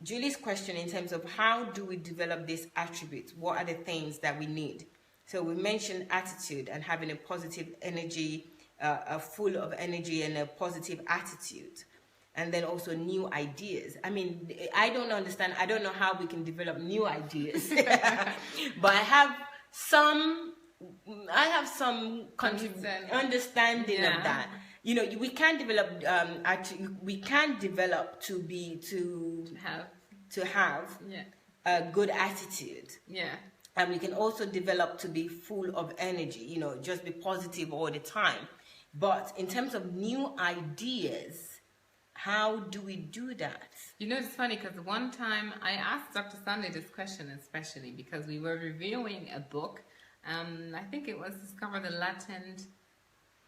Julie's question in terms of how do we develop these attributes? What are the things that we need? So we mentioned attitude and having a positive energy, full of energy and a positive attitude. And then also new ideas. I mean, I don't understand. I don't know how we can develop new ideas. But I have some understanding of that. You know, we can develop to have a good attitude. Yeah. And we can also develop to be full of energy, you know, just be positive all the time. But in terms of new ideas, how do we do that? You know, it's funny because one time I asked Dr. Sunday this question, especially because we were reviewing a book. I think it was Discover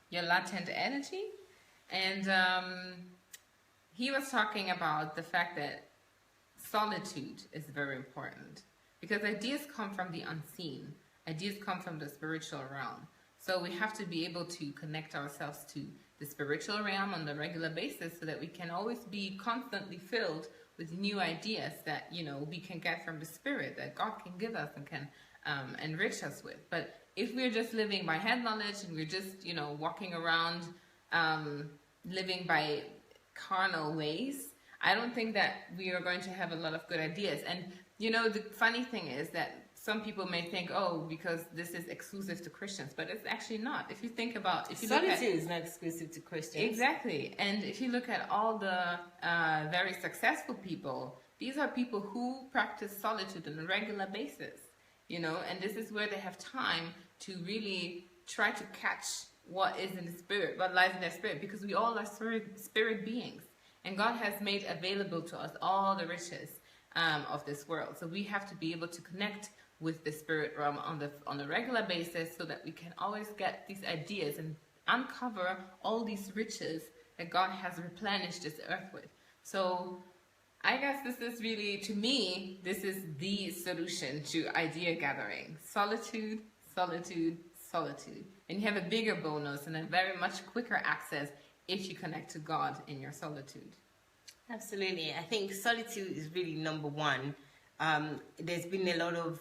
Your Latent Energy. And he was talking about the fact that solitude is very important because ideas come from the unseen. Ideas come from the spiritual realm. So we have to be able to connect ourselves to the spiritual realm on a regular basis so that we can always be constantly filled with new ideas that, you know, we can get from the Spirit that God can give us and can enrich us with. But if we're just living by head knowledge and we're just, you know, walking around living by carnal ways, I don't think that we are going to have a lot of good ideas. And, you know, the funny thing is that some people may think, oh, because this is exclusive to Christians, but it's actually not. If you think about, solitude is not exclusive to Christians. Exactly. And if you look at all the very successful people, these are people who practice solitude on a regular basis. you know, and this is where they have time to really try to catch what is in the spirit, what lies in their spirit, because we all are spirit beings, and God has made available to us all the riches of this world. So we have to be able to connect with the spirit realm on a regular basis, so that we can always get these ideas and uncover all these riches that God has replenished this earth with. So I guess this is really, to me, this is the solution to idea gathering. Solitude, solitude, solitude. And you have a bigger bonus and a very much quicker access if you connect to God in your solitude. Absolutely. I think solitude is really number one. There's been a lot of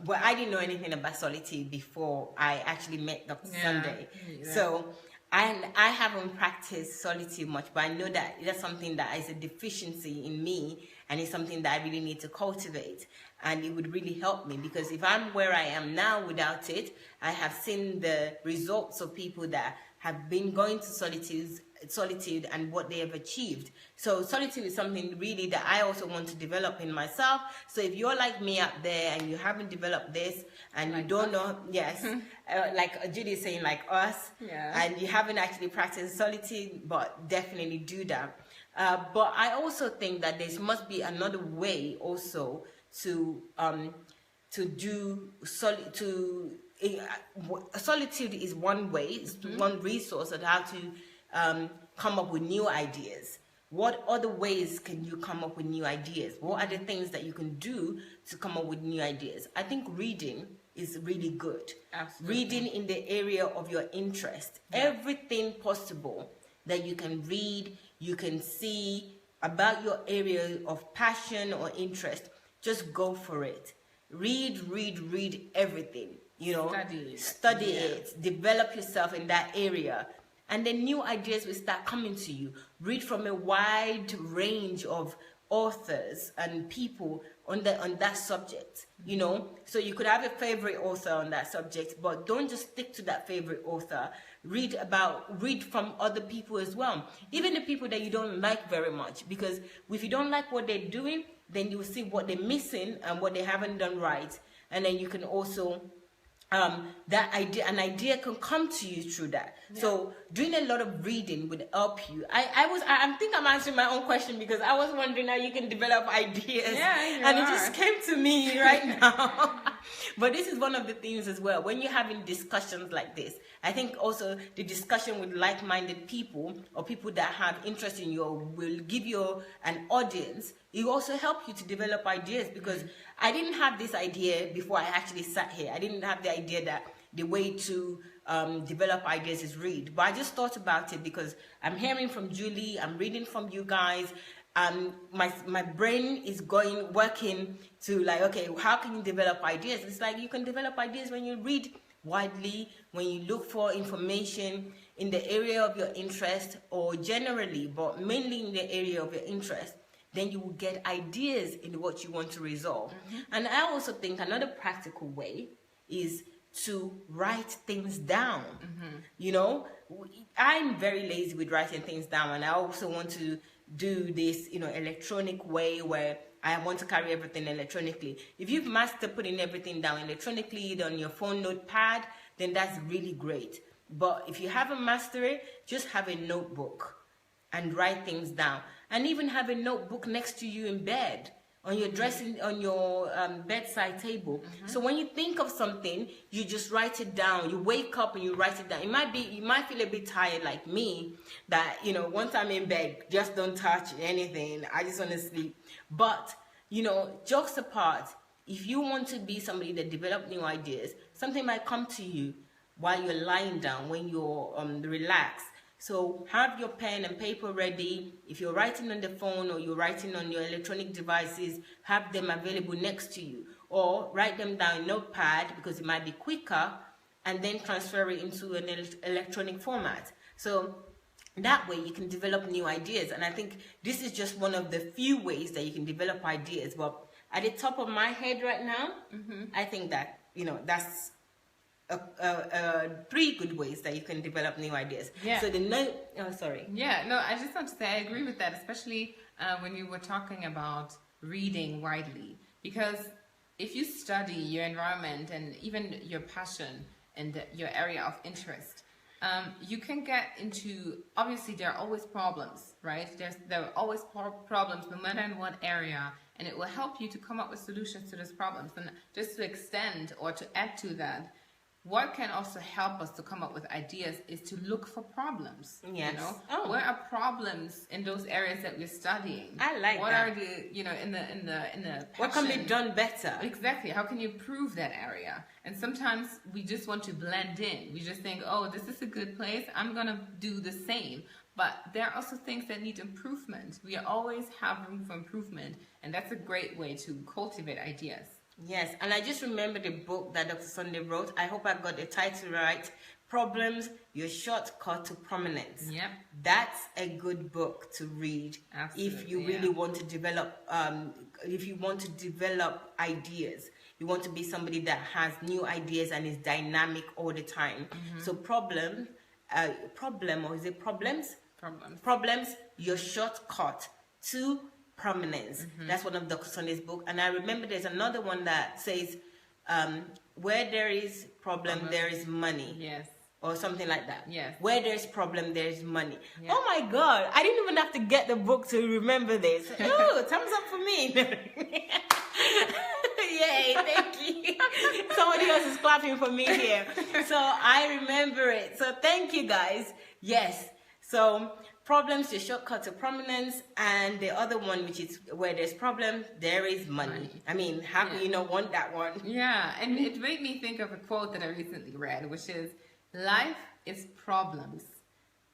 well, I didn't know anything about solitude before I actually met Dr. Sunday. Yeah. So I haven't practiced solitude much, but I know that that's something that is a deficiency in me, and it's something that I really need to cultivate. And it would really help me, because if I'm where I am now without it, I have seen the results of people that have been going to solitude and what they have achieved. So solitude is something really that I also want to develop in myself. So if you're like me out there and you haven't developed this, and like you don't know, yes, like Judy is saying, like us, and you haven't actually practiced solitude, but definitely do that. But I also think that there must be another way also to do solitude is one way, it's one resource on how to come up with new ideas. What other ways can you come up with new ideas? What are the things that you can do to come up with new ideas? I think reading is really good. Absolutely. Reading in the area of your interest. Everything possible that you can read, you can see about your area of passion or interest, just go for it. Read everything. You know, study it, develop yourself in that area, and then new ideas will start coming to you. Read from a wide range of authors and people on that subject, you know. So you could have a favorite author on that subject, but don't just stick to that favorite author. Read from other people as well, even the people that you don't like very much, because if you don't like what they're doing, then you will see what they're missing and what they haven't done right, and then you can also an idea can come to you through that. So doing a lot of reading would help you. I think I'm answering my own question, because I was wondering how you can develop ideas, and it just came to me right now. But this is one of the things as well, when you're having discussions like this. I think also the discussion with like-minded people, or people that have interest in you, will give you an audience. It will also help you to develop ideas, because I didn't have this idea before I actually sat here. I didn't have the idea that the way to develop ideas is read. But I just thought about it because I'm hearing from Julie, I'm reading from you guys. My brain is working to like, okay, how can you develop ideas? It's like you can develop ideas when you read widely, when you look for information in the area of your interest, or generally, but mainly in the area of your interest. Then you will get ideas in what you want to resolve. And I also think another practical way is to write things down. You know, I'm very lazy with writing things down, and I also want to do this, you know, electronic way where I want to carry everything electronically. If you've mastered putting everything down electronically on your phone notepad, then that's really great. But if you haven't mastered it, just have a notebook and write things down. And even have a notebook next to you in bed, on your bedside table. So when you think of something, you just write it down. You wake up and you write it down. You might feel a bit tired like me, that, you know, once I'm in bed, just don't touch anything. I just want to sleep. But, you know, jokes apart, if you want to be somebody that develops new ideas, something might come to you while you're lying down, when you're relaxed. So have your pen and paper ready. If you're writing on the phone or you're writing on your electronic devices, have them available next to you. Or write them down in notepad, because it might be quicker, and then transfer it into an electronic format. So that way you can develop new ideas. And I think this is just one of the few ways that you can develop ideas. But at the top of my head right now, I think that, you know, that's 3 good ways that you can develop new ideas. So I just want to say I agree with that, especially when you were talking about reading widely, because if you study your environment and even your passion and your area of interest, you can get into, obviously there are always problems, right? There are always problems no matter in what area, and it will help you to come up with solutions to those problems. And just to extend or to add to that, what can also help us to come up with ideas is to look for problems. Yes. You know, where are problems in those areas that we're studying? I like what that. What are the, you know, in the What can be passion? done better? Exactly. How can you improve that area? And sometimes we just want to blend in. We just think, oh, this is a good place, I'm gonna do the same. But there are also things that need improvement. We always have room for improvement, and that's a great way to cultivate ideas. Yes, and I just remember the book that Dr. Sunday wrote. I hope I got the title right. Problems, Your Shortcut to Prominence. Yep. That's a good book to read. Absolutely, if you really want to develop, ideas. You want to be somebody that has new ideas and is dynamic all the time. So problem, or is it problems? Problems, Your Shortcut to Prominence. That's one of Dr. Sunday's book. And I remember there's another one that says, where there is problem, there is money. Yes. Or something like that. Yes. Where there's problem, there's money. Yeah. Oh my God. I didn't even have to get the book to remember this. Oh, thumbs up for me. Yay, thank you. Somebody else is clapping for me here. So I remember it. So thank you guys. Yes. So problems, Your Shortcut to Prominence, and the other one, which is where there's problem, there is money. I mean, how can you not want that one? Yeah, and it made me think of a quote that I recently read, which is, life is problems,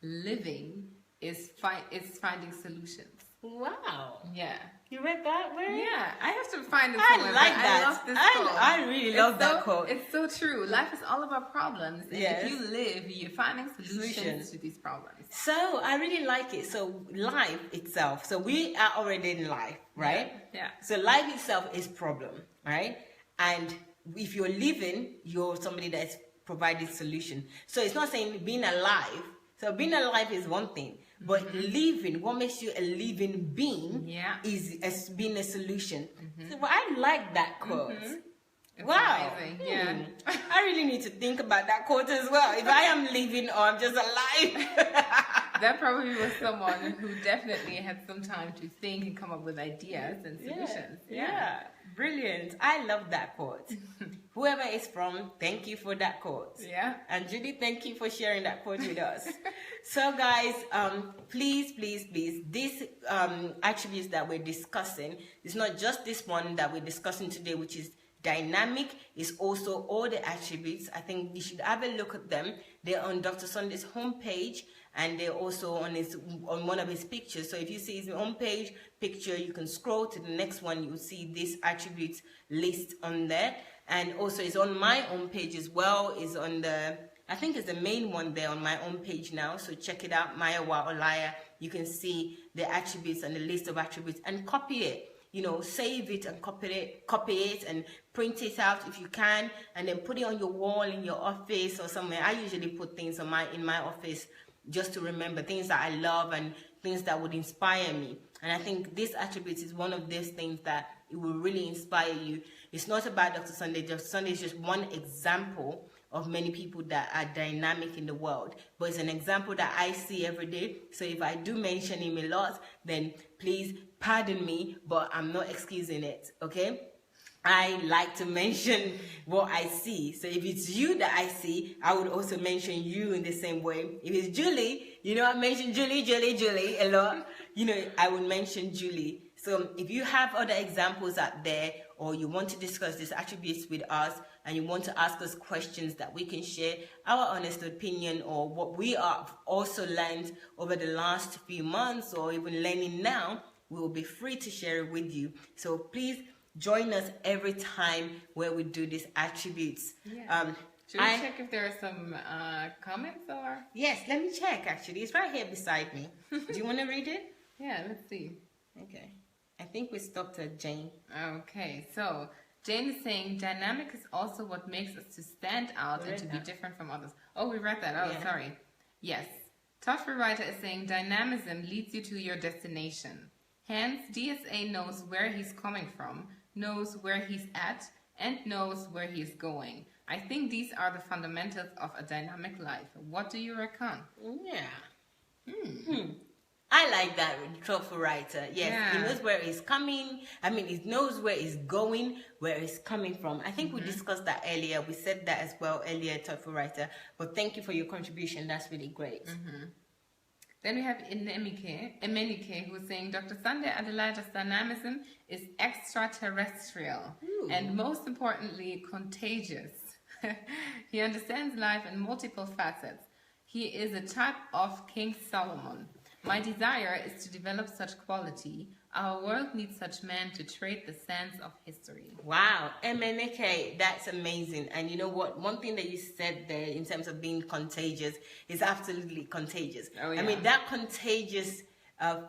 living is finding solutions. Wow. Yeah. You read that? Where? Yeah, I have to find it I somewhere. like but that. I love this quote. I really love that quote. It's so true. Life is all about problems. And Yes. if you live, you're finding solutions to these problems. So I really like it. So life itself. So we are already in life, right? Yeah. So life itself is problem, right? And if you're living, you're somebody that's providing solution. So it's not saying being alive. So being alive is one thing. But living, what makes you a living being is as being a solution. So I like that quote. Wow. Amazing. Yeah. I really need to think about that quote as well. If I am living or I'm just alive. That probably was someone who definitely had some time to think and come up with ideas and solutions. Yeah. Brilliant. I love that quote. Whoever it's from, thank you for that quote. Yeah. And Judy, thank you for sharing that quote with us. So guys, please, these attributes that we're discussing, it's not just this one that we're discussing today, which is dynamic, is also all the attributes. I think you should have a look at them. They're on Dr. Sunday's homepage, and they're also on one of his pictures. So if you see his homepage picture, you can scroll to the next one. You'll see this attributes list on there. And also it's on my own page as well. Is on the, I think it's the main one there on my own page now. So check it out, Mayowa Olaya. You can see the attributes and the list of attributes and copy it. You know, save it and copy it and print it out if you can, and then put it on your wall in your office or somewhere. I usually put things on in my office just to remember things that I love and things that would inspire me. And I think this attribute is one of those things that it will really inspire you. It's not about Dr. Sunday. Dr. Sunday is just one example of many people that are dynamic in the world, but it's an example that I see every day. So if I do mention him a lot, then please pardon me, but I'm not excusing it, okay? I like to mention what I see. So if it's you that I see, I would also mention you in the same way. If it's Julie, you know, I mention Julie a lot. You know, I would mention Julie. So if you have other examples out there, or you want to discuss these attributes with us, and you want to ask us questions that we can share our honest opinion or what we have also learned over the last few months or even learning now, we will be free to share it with you. So please join us every time where we do these attributes. Yeah. Should we check if there are some comments or? Yes, let me check actually. It's right here beside me. Do you want to read it? Yeah, let's see. Okay. I think we stopped at Jane. Okay, so Jane is saying dynamic is also what makes us to stand out and to be different from others. Oh, we read that. Oh, sorry. Yes. Thoughtful Writer is saying dynamism leads you to your destination. Hence, DSA knows where he's coming from, knows where he's at, and knows where he's going. I think these are the fundamentals of a dynamic life. What do you reckon? Yeah. I like that truthful writer. Yes, he knows where he's coming. I mean, he knows where he's going, where he's coming from. I think we discussed that earlier. We said that as well earlier, truthful writer. But thank you for your contribution. That's really great. Then we have Emenike, who's saying Dr. Sunday Adelaja's dynamism is extraterrestrial and most importantly, contagious. He understands life in multiple facets. He is a type of King Solomon. My desire is to develop such quality. Our world needs such men to trade the sands of history. Wow, MNK, that's amazing. And you know what? One thing that you said there in terms of being contagious is absolutely contagious. Oh, yeah. I mean, that contagious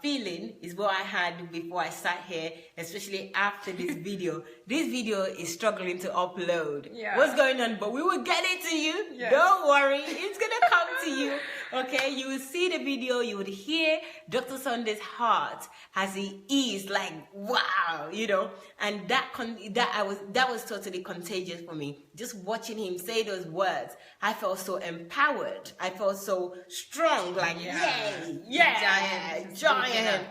feeling is what I had before I sat here, especially after this video. This video is struggling to upload. Yeah. What's going on? But we will get it to you. Yes. Don't worry. It's going to come to you. Okay? You will see the video. You would hear Dr. Sunday's heart as he is like, wow, you know. And that was totally contagious for me. Just watching him say those words, I felt so empowered. I felt so strong, like, yay, giant.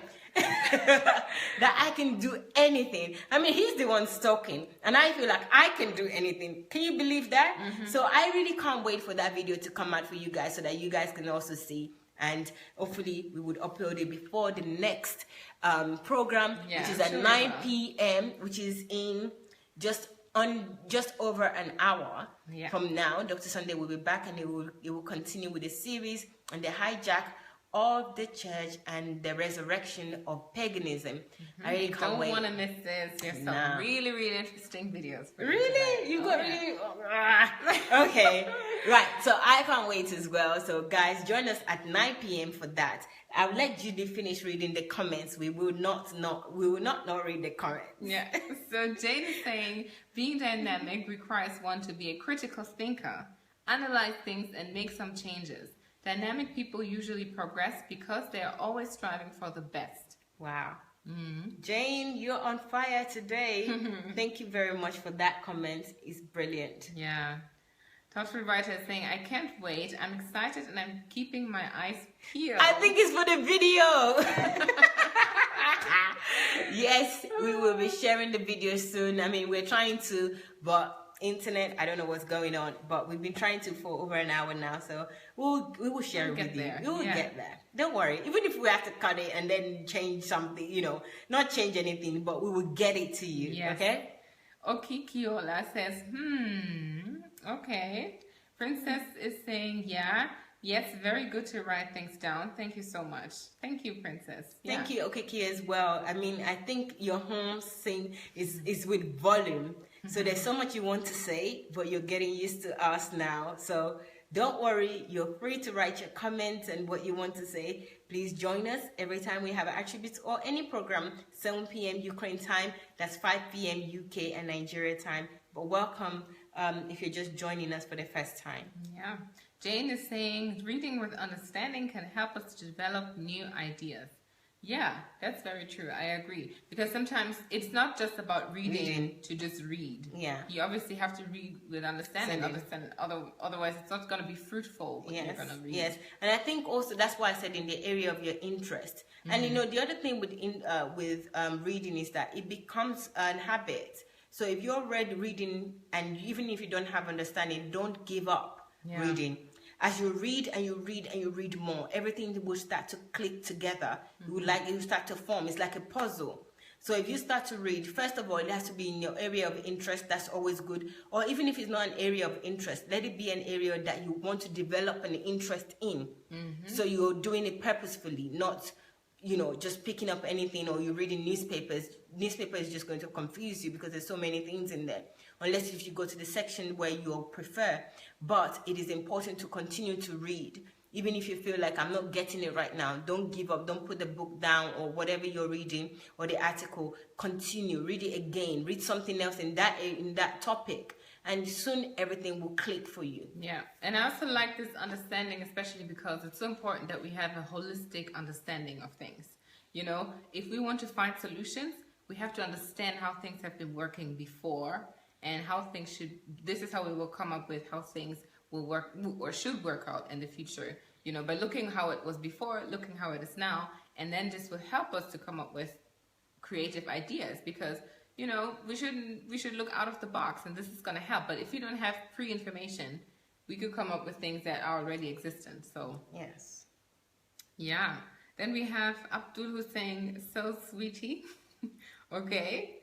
That I can do anything. I mean, he's the one talking, and I feel like I can do anything. Can you believe that? So I really can't wait for that video to come out for you guys so that you guys can also see. And hopefully we would upload it before the next program, which is at 9 p.m., which is in just over an hour from now. Dr. Sunday will be back, and it will continue with the series and the hijack of the church and the resurrection of paganism. I really can't wait. Don't want to miss this. There's some really, really interesting videos for you. Really? You got really... Okay. Right. So I can't wait as well. So guys, join us at 9 p.m. for that. I'll let Judy finish reading the comments. We will not read the comments. Yeah. So Jane is saying, being dynamic requires one to be a critical thinker, analyze things, and make some changes. Dynamic people usually progress because they are always striving for the best. Wow. Jane, you're on fire today. Thank you very much for that comment. It's brilliant. Yeah. Thoughtful writer is saying, I can't wait. I'm excited and I'm keeping my eyes peeled. I think it's for the video. Yes, we will be sharing the video soon. I mean, we're trying to, but internet, I don't know what's going on, but we've been trying to for over an hour now, so we will share it with you. We will get there. Don't worry. Even if we have to cut it and then change something, you know, not change anything, but we will get it to you. Yes. Okay? Okikiola says, okay. Princess is saying, yes, very good to write things down. Thank you so much. Thank you, Princess. Thank you, Okiki, as well. I mean, I think your home sing is with volume. So there's so much you want to say, but you're getting used to us now. So don't worry, you're free to write your comments and what you want to say. Please join us every time we have attributes or any program, 7 p.m. Ukraine time. That's 5 p.m. UK and Nigeria time. But welcome if you're just joining us for the first time. Yeah. Jane is saying, reading with understanding can help us to develop new ideas. Yeah, that's very true. I agree. Because sometimes it's not just about reading to just read. Yeah. You obviously have to read with understanding. Otherwise, it's not going to be fruitful what you're going to read. Yes. And I think also that's why I said in the area of your interest. And you know, the other thing with reading is that it becomes an habit. So if you're reading, and even if you don't have understanding, don't give up reading. As you read and you read and you read more, everything will start to click together. It will start to form. It's like a puzzle. So if you start to read, first of all, it has to be in your area of interest. That's always good. Or even if it's not an area of interest, let it be an area that you want to develop an interest in. So you're doing it purposefully, not, you know, just picking up anything, or you're reading newspapers. Newspaper is just going to confuse you because there's so many things in there. Unless if you go to the section where you prefer. But it is important to continue to read. Even if you feel like I'm not getting it right now, don't give up. Don't put the book down or whatever you're reading or the article. Continue. Read it again. Read something else in that topic. And soon everything will click for you. Yeah. And I also like this understanding, especially because it's so important that we have a holistic understanding of things. You know, if we want to find solutions, we have to understand how things have been working before and how things should, this is how we will come up with how things will work or should work out in the future, you know, by looking how it was before, looking how it is now, and then this will help us to come up with creative ideas, because you know we should look out of the box, and this is going to help. But if you don't have pre-information, we could come up with things that are already existent. So yes, yeah. Then we have Abdul who's saying, so sweetie. Okay,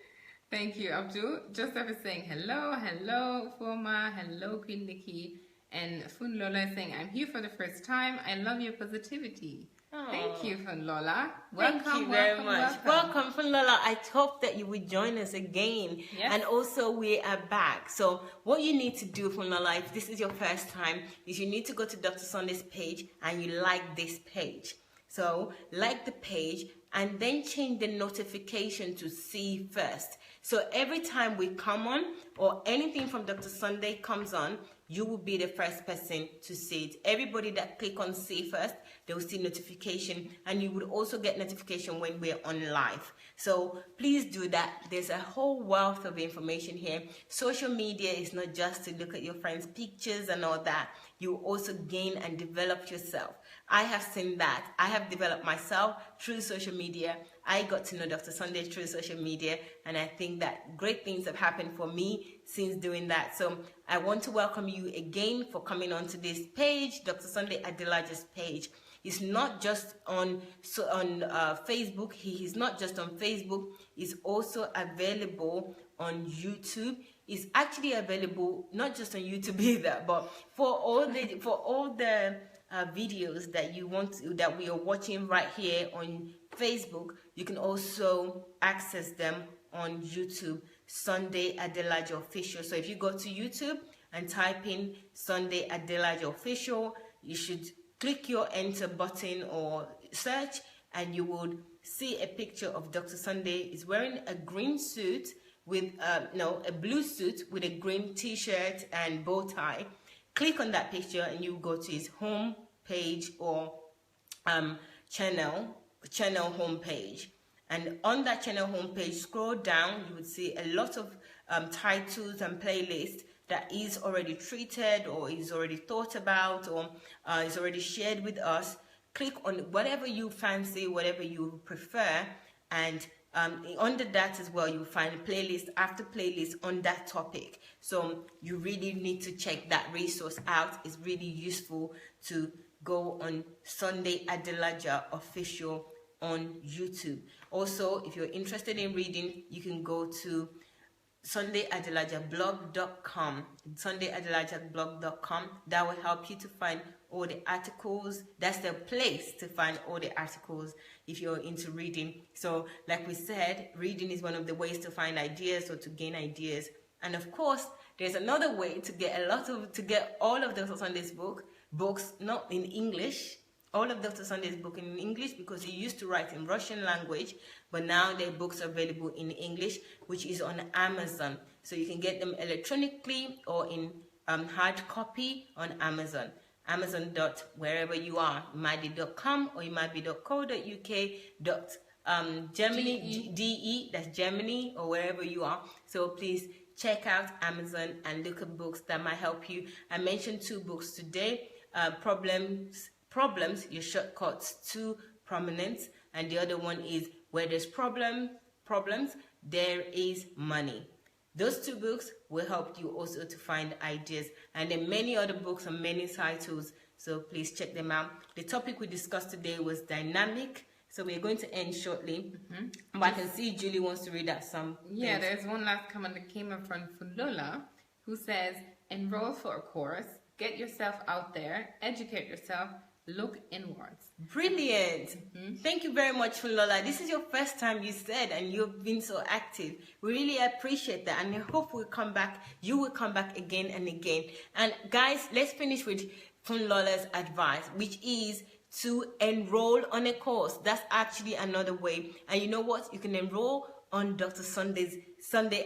thank you, Abdul. Joseph is saying hello Forma, hello Queen Nikki, and Fun Lola is saying, I'm here for the first time, I love your positivity. Thank you, Fun Lola. Welcome, thank you very much. Welcome, Fun Lola. I hope that you would join us again. Yes. And also, we are back. So, what you need to do, Fun Lola, if this is your first time, is you need to go to Dr. Sunday's page and you like this page. So, like the page and then change the notification to see first. So, every time we come on or anything from Dr. Sunday comes on, you will be the first person to see it. Everybody that click on see first, they will see notification, and you would also get notification when we're on live. So please do that. There's a whole wealth of information here. Social media is not just to look at your friends' pictures and all that. You also gain and develop yourself. I have seen that. I have developed myself through social media. I got to know Dr. Sunday through social media, and I think that great things have happened for me since doing that. So I want to welcome you again for coming onto this page, Dr. Sunday Adelaja's page. He's not just on Facebook. He is not just on Facebook. He's also available on YouTube. He's actually available not just on YouTube either, but for all the videos that we are watching right here on Facebook, you can also access them on YouTube, Sunday Adelaja Official. So if you go to YouTube and type in Sunday Adelaja Official, you should click your enter button or search, and you would see a picture of Dr. Sunday. Is wearing a green suit with a blue suit with a green t-shirt and bow tie. Click on that picture and you go to his home page or channel home page. And on that channel homepage, scroll down, you would see a lot of titles and playlists that is already treated or is already thought about or is already shared with us. Click on whatever you fancy, whatever you prefer, and under that as well, you'll find playlist after playlist on that topic. So you really need to check that resource out. It's really useful to go on Sunday Adelaja Official on YouTube. Also, if you're interested in reading, you can go to SundayAdelajablog.com. SundayAdelajablog.com. That will help you to find all the articles. That's the place to find all the articles if you're into reading. So, like we said, reading is one of the ways to find ideas or to gain ideas. And of course, there's another way to get all of Dr. Sunday's books, not in English. All of Dr. Sunday's book in English, because he used to write in Russian language, but now their books are available in English, which is on Amazon. So you can get them electronically or in hard copy on Amazon. Amazon wherever you are. It might be .com or it might be .co.uk, Germany, DE, that's Germany, or wherever you are. So please check out Amazon and look at books that might help you. I mentioned 2 books today, Problems, your shortcuts to prominence, and the other one is Where There's Problems, There Is Money. Those 2 books will help you also to find ideas, and there are many other books on many titles, so please check them out. The topic we discussed today was dynamic, so we're going to end shortly, but I can see Julie wants to read out some Yeah, things. there's one last comment that came up from Lola, who says, enroll for a course, get yourself out there, educate yourself, look inwards. Brilliant. Thank you very much, Lola. This is your first time, you said, and you've been so active. We really appreciate that, and I hope you will come back again and again. And guys, let's finish with Lola's advice, which is to enroll on a course. That's actually another way. And you know what? You can enroll on Dr. Sunday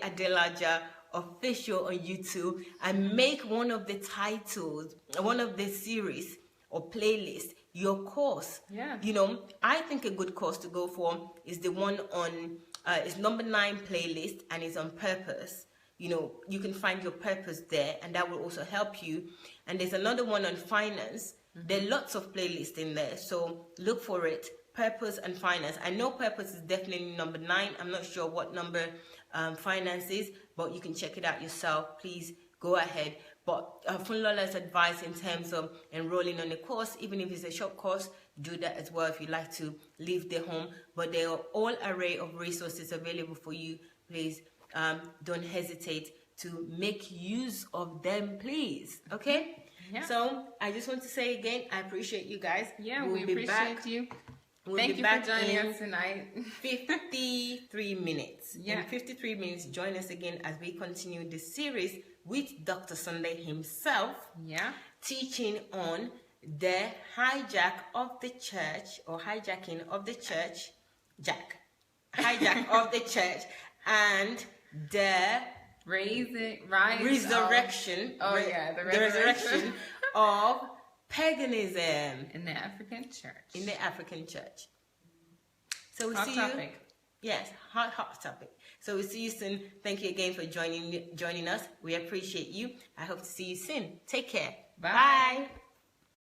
Adelaja Official on YouTube and make one of the titles, one of the series or playlist your course. Yeah. You know, I think a good course to go for is the one on it's number 9 playlist, and it's on purpose. You know, you can find your purpose there, and that will also help you. And there's another one on finance. There are lots of playlists in there, so look for it. Purpose and finance. I know purpose is definitely number 9. I'm not sure what number finance is, but you can check it out yourself. Please go ahead. But Funlola's advice in terms of enrolling on a course, even if it's a short course, do that as well if you like to leave the home. But there are all array of resources available for you. Please don't hesitate to make use of them, please. Okay? Yeah. So I just want to say again, I appreciate you guys. Yeah, we appreciate you. Thank you for joining us tonight. 53 minutes. Yeah. In 53 minutes, join us again as we continue this series with Dr. Sunday himself. Yeah. Teaching on the hijack of the church, or hijacking of the church, hijack of the church, and the resurrection. The resurrection of paganism in the African church. In the African church. So we hot see topic. you. Yes, hot topic. So we'll see you soon. Thank you again for joining us. We appreciate you. I hope to see you soon. Take care. Bye. Bye.